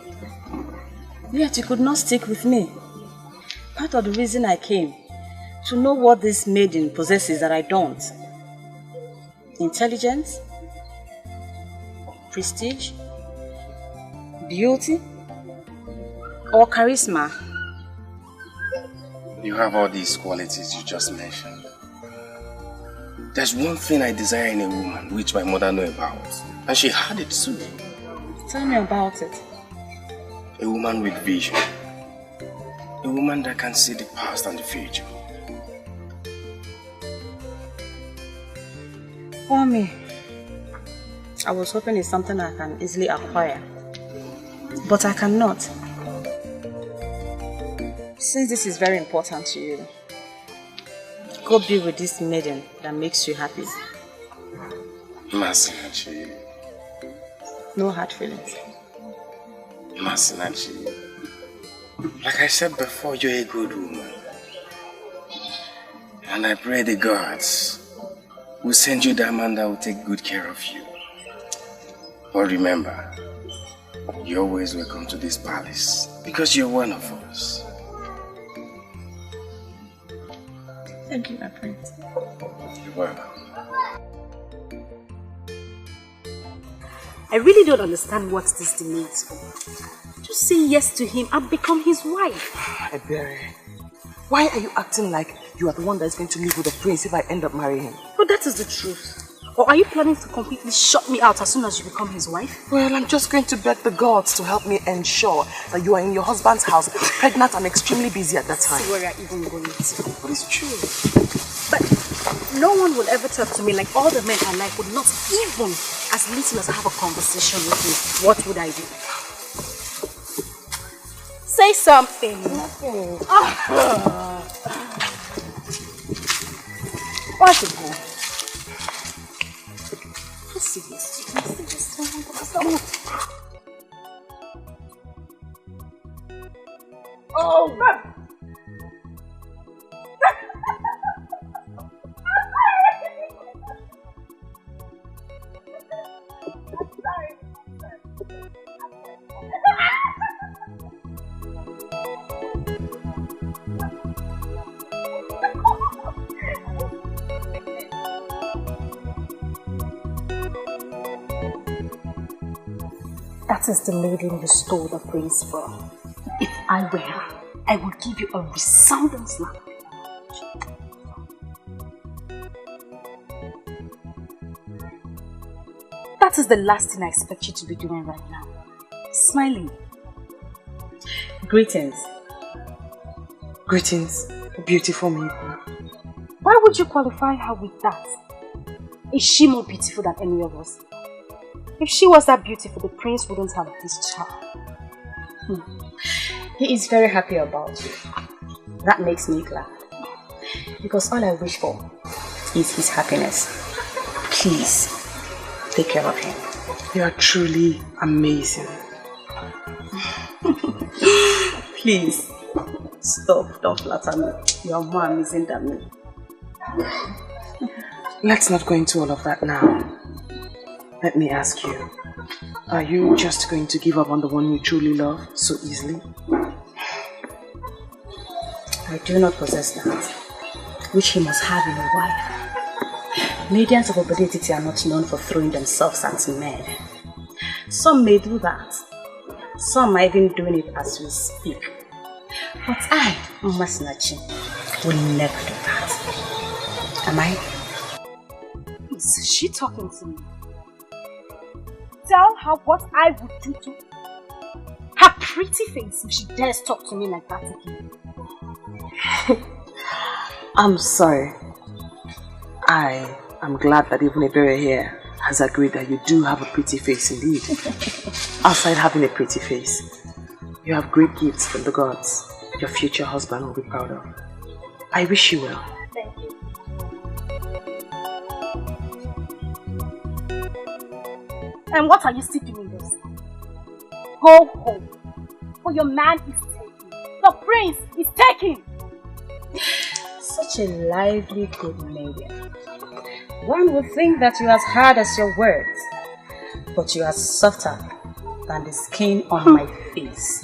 Yet you could not stick with me. Part of the reason I came, to know what this maiden possesses that I don't. Intelligence, prestige, beauty, or charisma. You have all these qualities you just mentioned. There's one thing I desire in a woman which my mother knew about, and she had it too. Tell me about it. A woman with vision. A woman that can see the past and the future. For me, I was hoping it's something I can easily acquire. But I cannot. Since this is very important to you, go be with this maiden that makes you happy. Masinachi. No hard feelings. Masinachi. Like I said before, you're a good woman. And I pray the gods will send you that man that will take good care of you. But remember, you're always welcome to this palace because you're one of us. Thank you, my prince. You're welcome. I really don't understand what this demands for. Just say yes to him and become his wife. Ebere, why are you acting like you are the one that's going to live with the prince if I end up marrying him? But that is the truth. Or are you planning to completely shut me out as soon as you become his wife? Well, I'm just going to beg the gods to help me ensure that you are in your husband's house, pregnant and extremely busy at that time. See where you're even going to. But it's true. But no one will ever talk to me like all the men I like would not even as little as have a conversation with me. What would I do? Say something. Nothing. What's it for? Let's see this. Oh, man. That is the maiden you stole the prince from. If I were her, I would give you a resounding slap. That is the last thing I expect you to be doing right now. Smiling. Greetings. Greetings, beautiful maiden. Why would you qualify her with that? Is she more beautiful than any of us? If she was that beautiful, the prince wouldn't have this child. He is very happy about you. That makes me glad. Because all I wish for is his happiness. Please, take care of him. You are truly amazing. Please, stop. Don't flatter me. You are more amazing than me. Let's not go into all of that now. Let me ask you, are you just going to give up on the one you truly love so easily? I do not possess that, which he must have in a wife. Maidens of obedience are not known for throwing themselves at men. Some may do that. Some are even doing it as we speak. But I, Masinachi, will never do that. Am I? Is she talking to me? Tell her what I would do to her pretty face if she dares talk to me like that again. I'm sorry. I am glad that even Ebere here has agreed that you do have a pretty face indeed. Outside having a pretty face, you have great gifts from the gods your future husband will be proud of. I wish you well. Thank you. And what are you still doing this? Go home. For your man is taken. prince is taken. Such a lively good Maiden. One would think that you are as hard as your words, but you are softer than the skin on my face.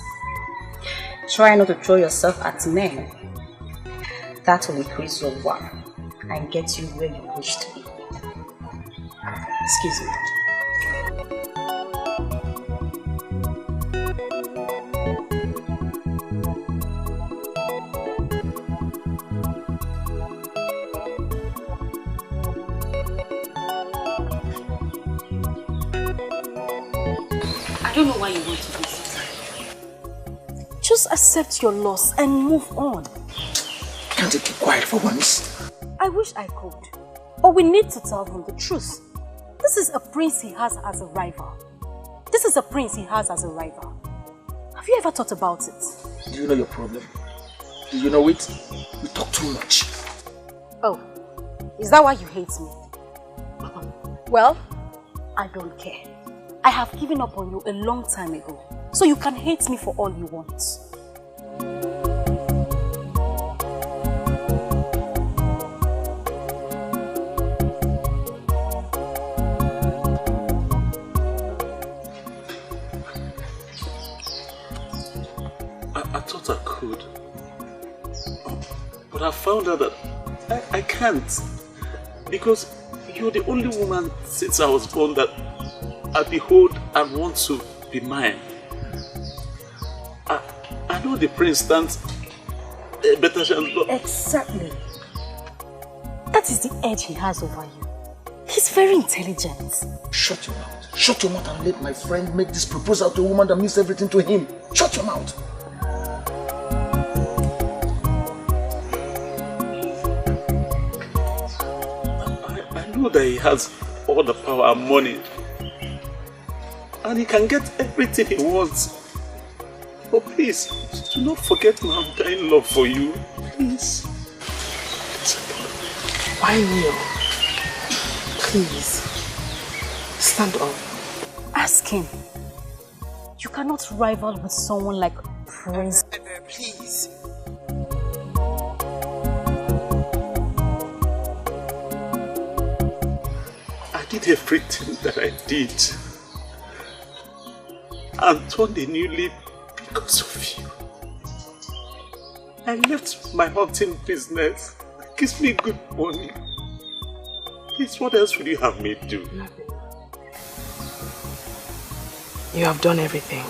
Try not to throw yourself at men. That will increase your worth and get you where you wish to be. Excuse me. I don't know why you want to do this. Just accept your loss and move on. Can't you keep quiet for once? I wish I could. But we need to tell him the truth. This is a prince he has as a rival. This is a prince he has as a rival. Have you ever thought about it? Do you know your problem? Do you know it? You talk too much. Oh, is that why you hate me? Well, I don't care. I have given up on you a long time ago. So you can hate me for all you want. I thought I could. But I found out that I can't. Because you're the only woman since I was born that I behold and want to be mine. I know the prince stands a better chance, but... Exactly. That is the edge he has over you. He's very intelligent. Shut your mouth. Shut your mouth and let my friend make this proposal to a woman that means everything to him. Shut your mouth. I know that he has all the power and money. And he can get everything he wants. But please, do not forget my undying love for you. Please. Why kneel? Please. Stand up. Ask him. You cannot rival with someone like Prince. Please. I did everything that I did. And turned a new leaf because of you. I left my hunting business. It gives me good money. Please, what else would you have me do? Nothing. You have done everything.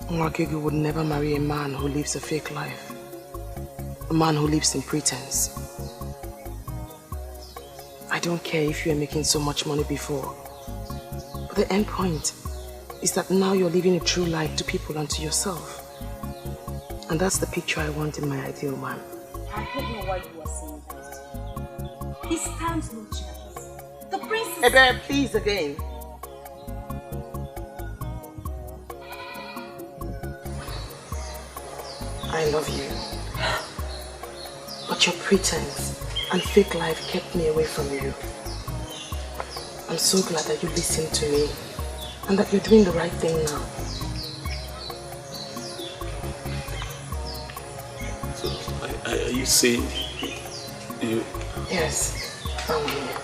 Nwakego would never marry a man who lives a fake life. A man who lives in pretense. I don't care if you are making so much money before. But the end point is that now you're living a true life to people and to yourself. And that's the picture I want in my ideal man. I don't know why you are saying that. He stands no chance. The prince is... Ekeh, please again. I love you. But your pretense and fake life kept me away from you. I'm so glad that you listened to me and that you're doing the right thing now. So, are you saying you... Yes, I'm here.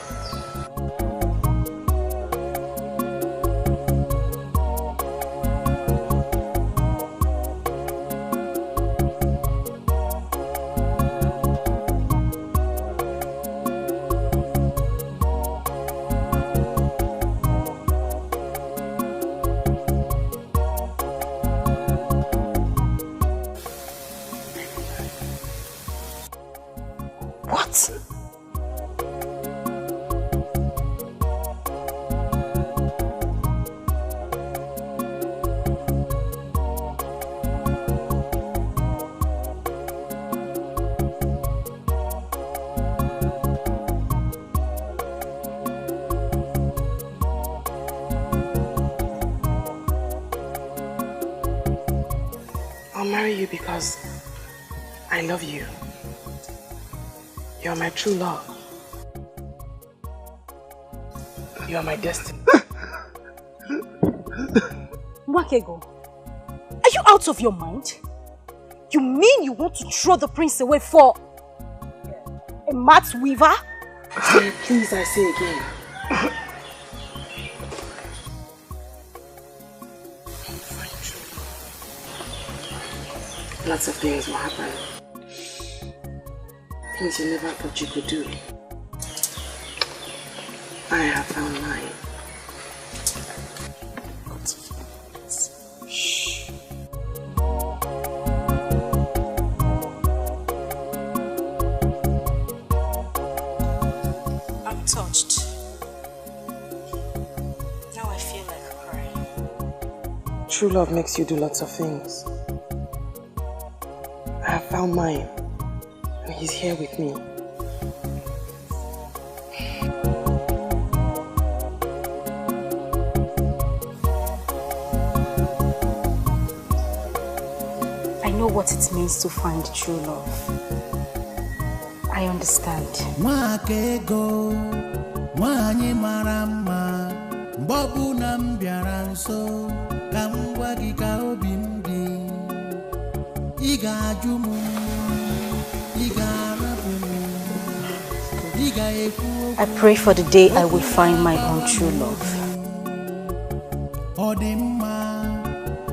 Because I love you. You're my true love. You are my destiny. Nwakego, are you out of your mind? You mean you want to throw the prince away for a mat weaver? Please, I say again. Lots of things will happen. Things you never thought you could do. I have found mine. Shh. I'm touched. Now I feel like crying. True love makes you do lots of things. I have found mine, and he's here with me. I know what it means to find true love. I understand. Nwakego, nwanyị mara mma, mgbe ọbụla m bịara nso, ka m gwa gị ka obi m dị. Ị ga-ajụ m, ị ga-arapụ m, ị ga-ekwu. I pray for the day I will find my own true love. Ọ dị mma,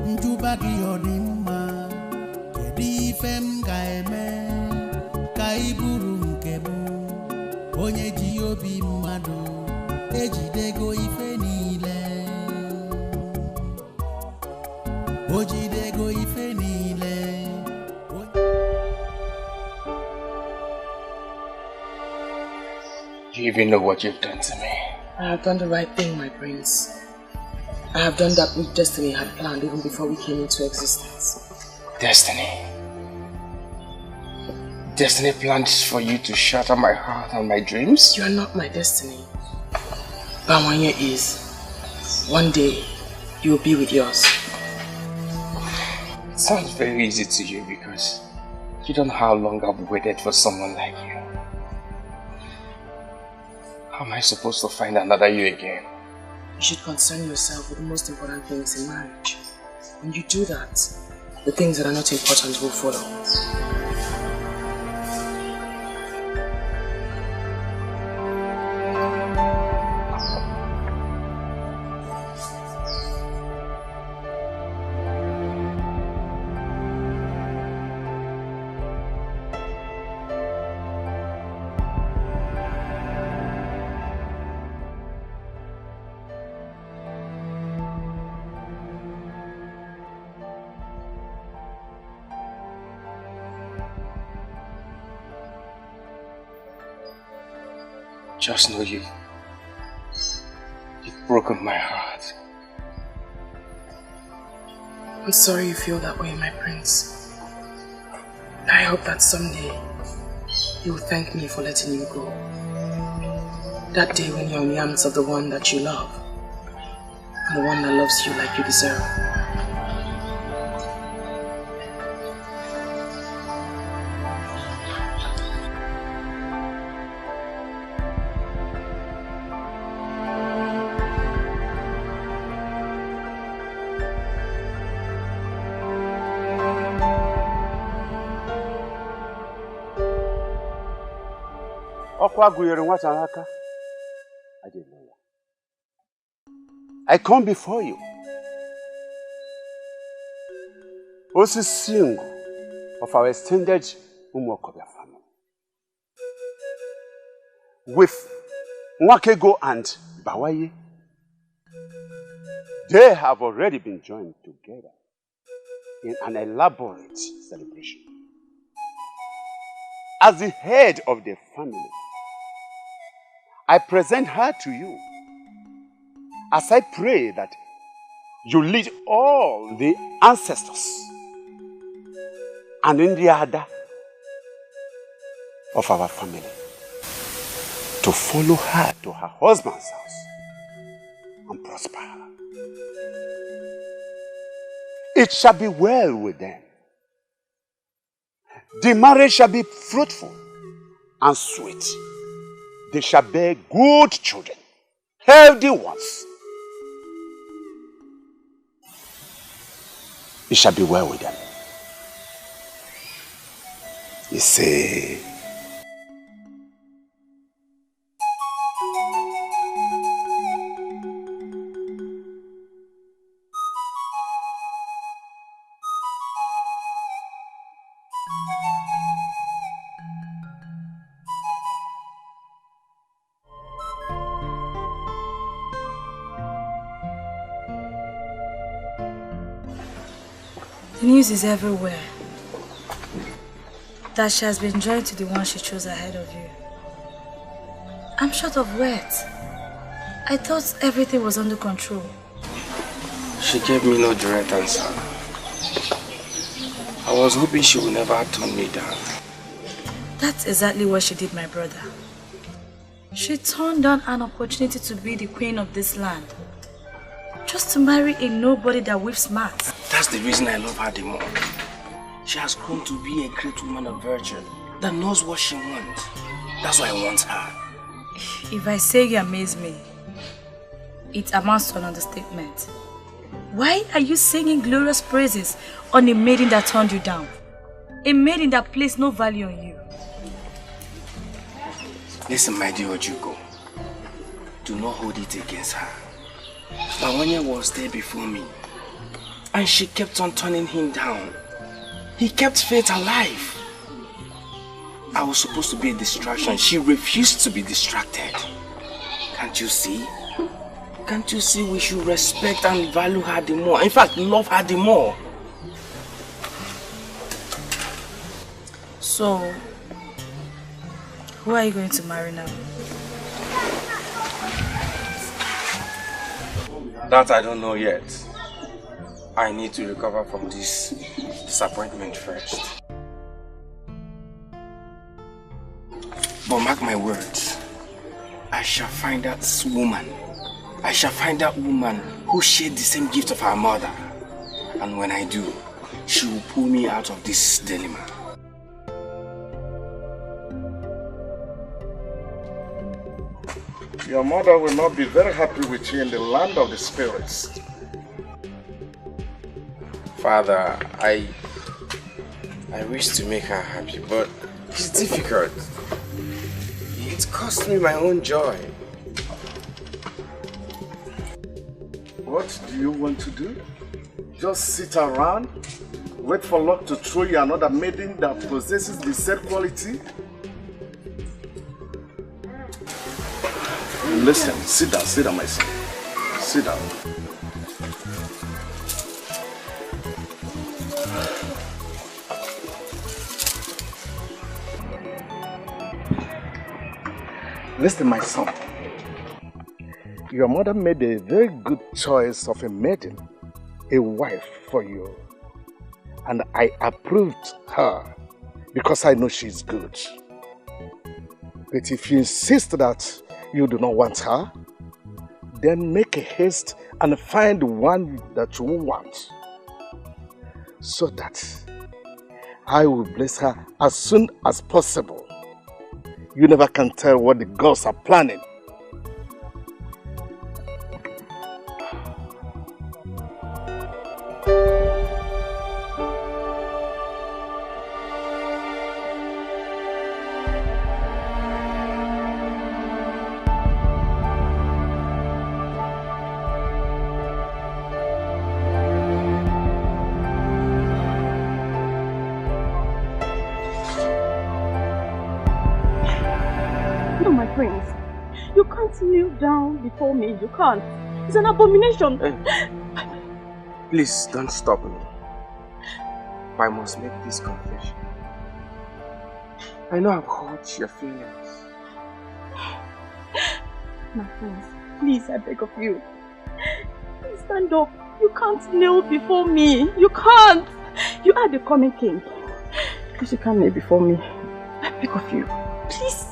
njụba gị ọ dị mma, kedu ife m ga-eme ka ị bụrụ nke m, onye ji obi mmadụ ejidego ife niile, o jidego ife niile. Do you even know what you've done to me? I have done the right thing, my prince. I have done that which destiny had planned even before we came into existence. Destiny? Destiny planned for you to shatter my heart and my dreams? You are not my destiny. Bawanya is. One day, you will be with yours. It sounds very easy to you because you don't know how long I've waited for someone like you. How am I supposed to find another you again? You should concern yourself with the most important things in marriage. When you do that, the things that are not important will follow. Just know you've broken my heart. I'm sorry you feel that way, my prince. I hope that someday you will thank me for letting you go. That day when you're in the arms of the one that you love, and the one that loves you like you deserve. I come before you. Also single of our extended Umu Okoli family. With Nwakego and Bawaye, they have already been joined together in an elaborate celebration. As the head of the family, I present her to you as I pray that you lead all the ancestors and in the order of our family to follow her to her husband's house and prosper her. It shall be well with them. The marriage shall be fruitful and sweet. They shall bear good children, healthy ones. it shall be well with them. You see, the news is everywhere that she has been joined to the one she chose ahead of you. I'm short of words. I thought everything was under control. She gave me no direct answer. I was hoping she would never turn me down. That's exactly what she did, my brother. She turned down an opportunity to be the queen of this land, just to marry a nobody that whips mouths. That's the reason I love her the more. She has grown to be a great woman of virtue that knows what she wants. That's why I want her. If I say you amaze me, it amounts to an understatement. Why are you singing glorious praises on a maiden that turned you down? A maiden that placed no value on you. Listen, my dear Ojugo. Do not hold it against her. Lawanya was there before me, and she kept on turning him down. He kept faith alive. I was supposed to be a distraction. She refused to be distracted. Can't you see? Can't you see we should respect and value her the more? In fact, love her the more. So, who are you going to marry now? That I don't know yet. I need to recover from this disappointment first. But mark my words, I shall find that woman. I shall find that woman who shared the same gift of her mother. And when I do, she will pull me out of this dilemma. Your mother will not be very happy with you in the land of the spirits. Father, I wish to make her happy, but it's difficult. It cost me my own joy. What do you want to do? Just sit around, wait for luck to throw you another maiden that possesses the said quality? Listen, sit down, my son. Sit down. Listen, my son. Your mother made a very good choice of a maiden, a wife for you. And I approved her because I know she's good. But if you insist that you do not want her, then make a haste and find one that you want, so that I will bless her as soon as possible. You never can tell what the gods are planning. Kneel down before me. You can't. It's an abomination. Please don't stop me. I must make this confession. I know I've hurt your feelings. My friends, please, I beg of you. Please stand up. You can't kneel before me. You can't. You are the coming king. Please, you can't kneel before me. I beg of you. Please.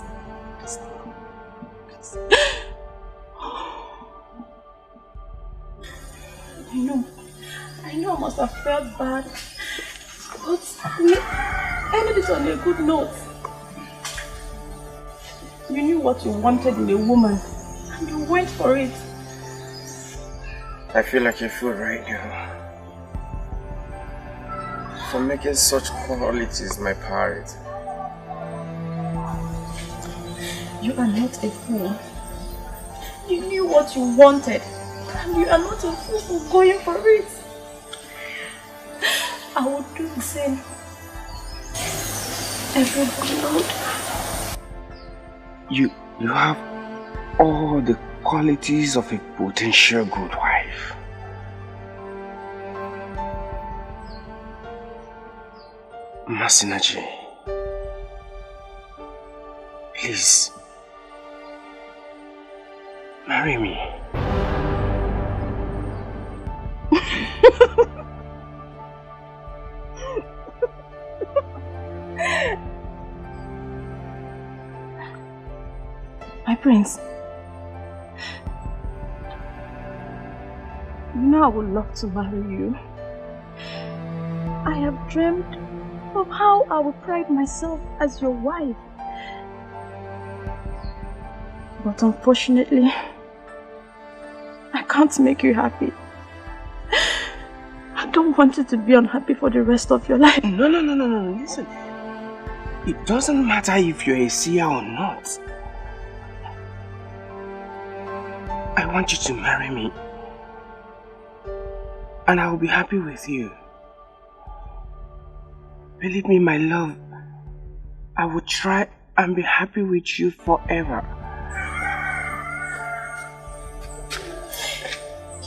I know I must have felt bad, but I ended it on a good note. You knew what you wanted in a woman, and you went for it. I feel like a fool right now. for making such qualities my priority. You are not a fool. You knew what you wanted, and you are not a fool for going for it. I would do the same. Everybody would. You have all the qualities of a potential good wife. Masinachi, please, marry me. My prince, you know I would love to marry you. I have dreamed of how I would pride myself as your wife. But unfortunately, I can't make you happy. I don't want you to be unhappy for the rest of your life. No, listen. It doesn't matter if you're a seer or not. I want you to marry me. And I will be happy with you. Believe me, my love, I will try and be happy with you forever.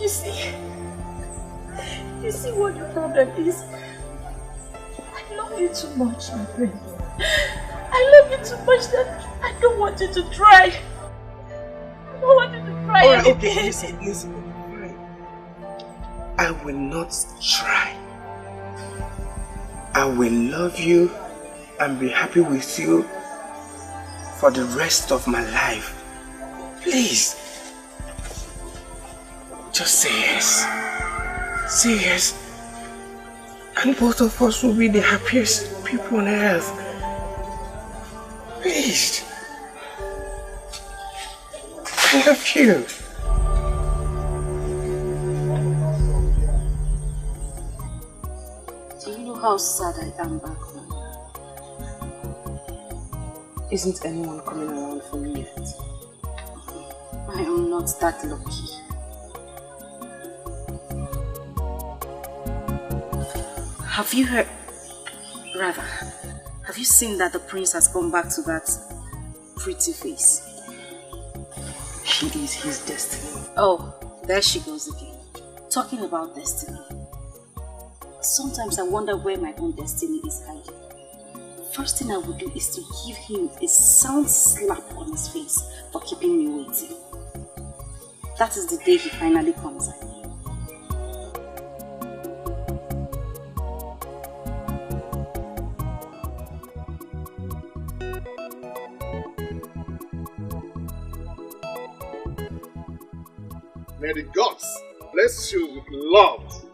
You see what the problem is? I love you too much, my friend. I love you too much that I don't want you to try. I don't want you to try anything. Okay, listen. I will not try. I will love you and be happy with you for the rest of my life. Please. Just say yes. Say yes. And both of us will be the happiest people on earth. Please. I love you. Do you know how sad I am back home? Isn't anyone coming around for me yet? I am not that lucky. Have you heard? Rather, have you seen that the prince has come back to that pretty face? She is his destiny. Oh, there she goes again. Talking about destiny. Sometimes I wonder where my own destiny is hiding. First thing I would do is to give him a sound slap on his face for keeping me waiting. That is the day he finally comes out. May the gods bless you with love,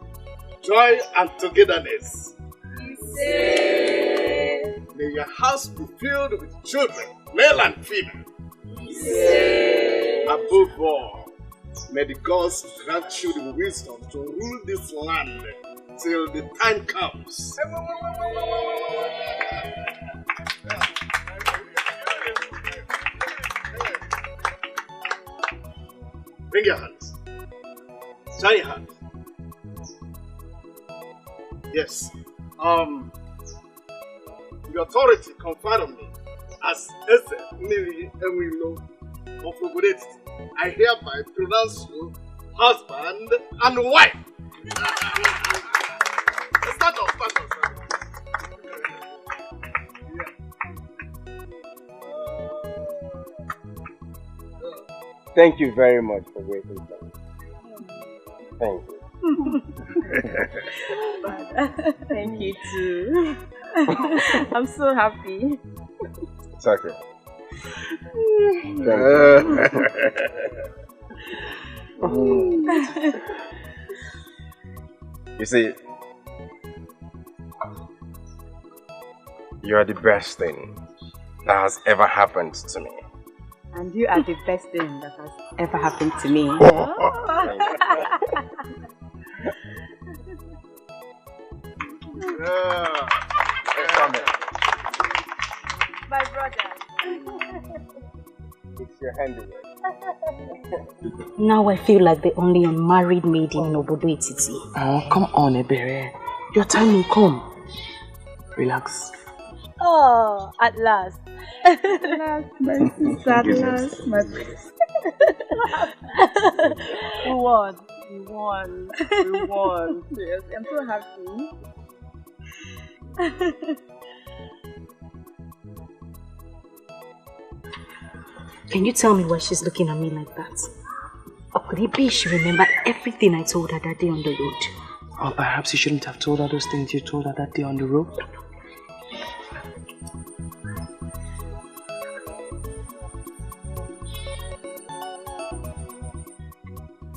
joy, and togetherness. May your house be filled with children, male and female. Above all, may the gods grant you the wisdom to rule this land till the time comes. Bring your hands. Shine your hands. Yes. The authority conferred on me as Chinenye Ubah of Obodet, I hereby pronounce you husband and wife. Start off. Thank you very much for waiting for me. Thank you. Thank you too. I'm so happy. It's okay. You see, you are the best thing that has ever happened to me. And you are the best thing that has ever happened to me. My brother. It's your handiwork. Now I feel like the only unmarried maiden in Obodo Etiti. Oh, come on, Ebere. Your time will come. Relax. Oh, at last. At last, my sister, at last. My We won. We won. We won. Yes, I'm so happy. Can you tell me why she's looking at me like that? Or could it be she remembered everything I told her that day on the road? Or perhaps you shouldn't have told her those things you told her that day on the road?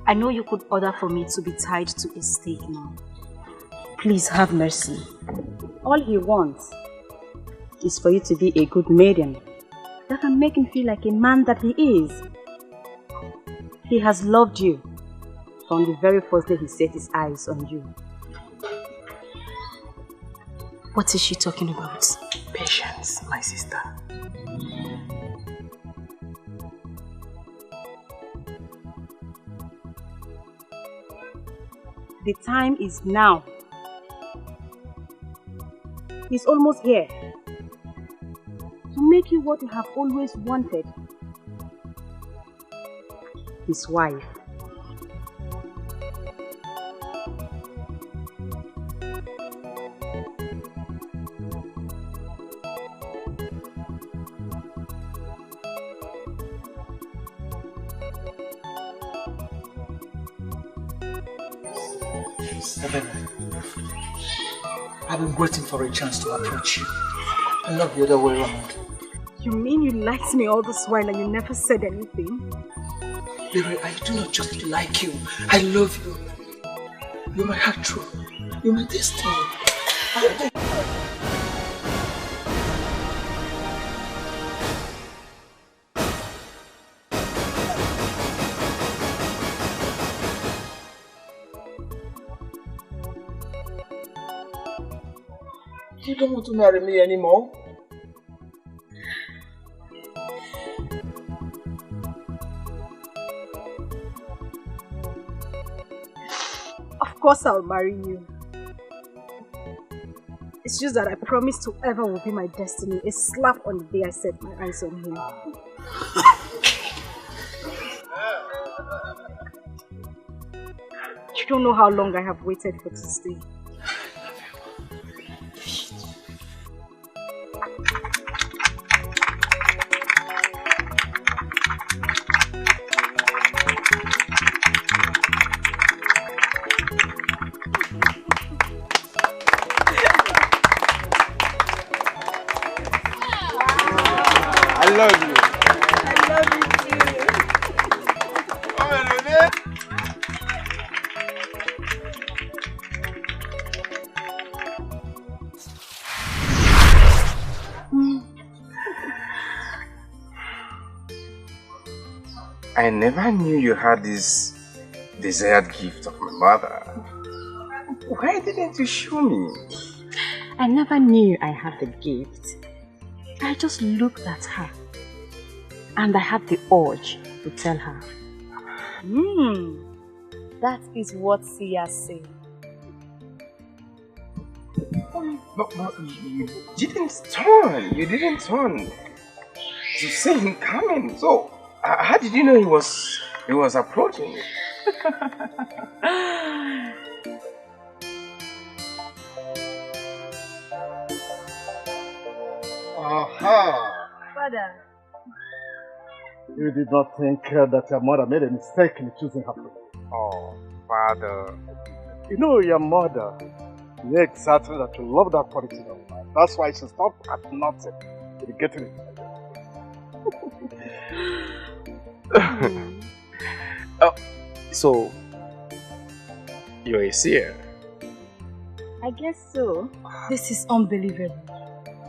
I know you could order for me to be tied to a stake now. Please have mercy. All he wants is for you to be a good maiden that can make him feel like a man that he is. He has loved you from the very first day he set his eyes on you. What is she talking about? Patience, my sister. The time is now. He's almost here to make you what you have always wanted. His wife. I've been waiting for a chance to approach you. And not the other way around. You mean you liked me all this while and you never said anything? Baby, I do not just like you. I love you. You're my heart true. You're my destiny. You don't want to marry me anymore? Of course I'll marry you. It's just that I promised whoever will be my destiny a slap on the day I set my eyes on him. You don't know how long I have waited for this day. I love you. I love you too. I never knew you had this desired gift of my mother. Why didn't you show me? I never knew I had the gift. I just looked at her and I had the urge to tell her. That is what Sia said. But you didn't turn. You didn't turn to see him coming. So how did you know he was approaching you? Aha! Father. You did not think that your mother made a mistake in choosing her friend. Oh, Father. You know your mother knew exactly that you love that political man. That's why she stopped at nothing to getting it. Oh, so you're a seer? I guess so. This is unbelievable.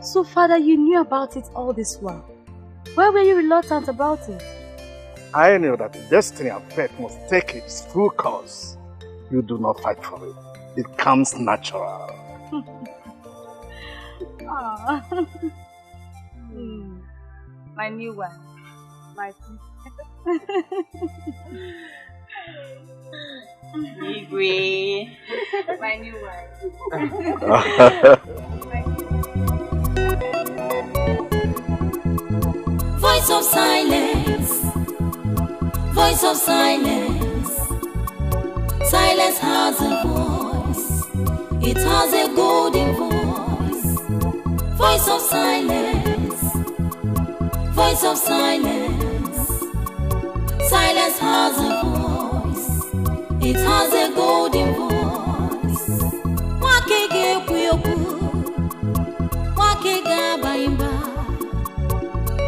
So, Father, you knew about it all this while. Why were you reluctant about it? I knew that destiny and fate must take its full course. You do not fight for it. It comes natural. My new one. My Igwe. My new one. Voice of silence. Voice of silence. Silence has a voice. It has a golden voice. Voice of silence. Voice of silence. Silence has a voice. It has a golden voice. Wakege kuyoku. Wakega baimba.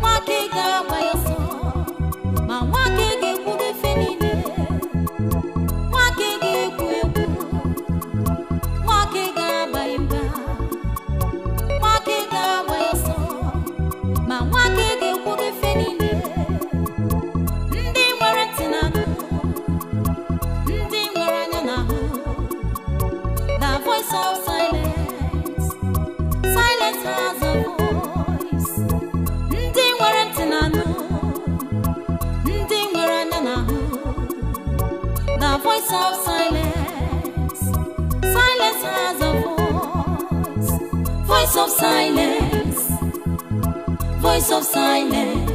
Wakega bayoso. Ma wakege kuge fenine. Wakege kuyoku. Wakega baimba. Wakega bayoso. Ma wakege kuge fenine. Ndi nwere tinanu. Ndi nwere anya nahu. The voice of silence. Silence has a voice. Ndi nwere tinanu. Ndi nwere anya nahu. The voice of silence. Silence has a voice. Voice of silence. Voice of silence.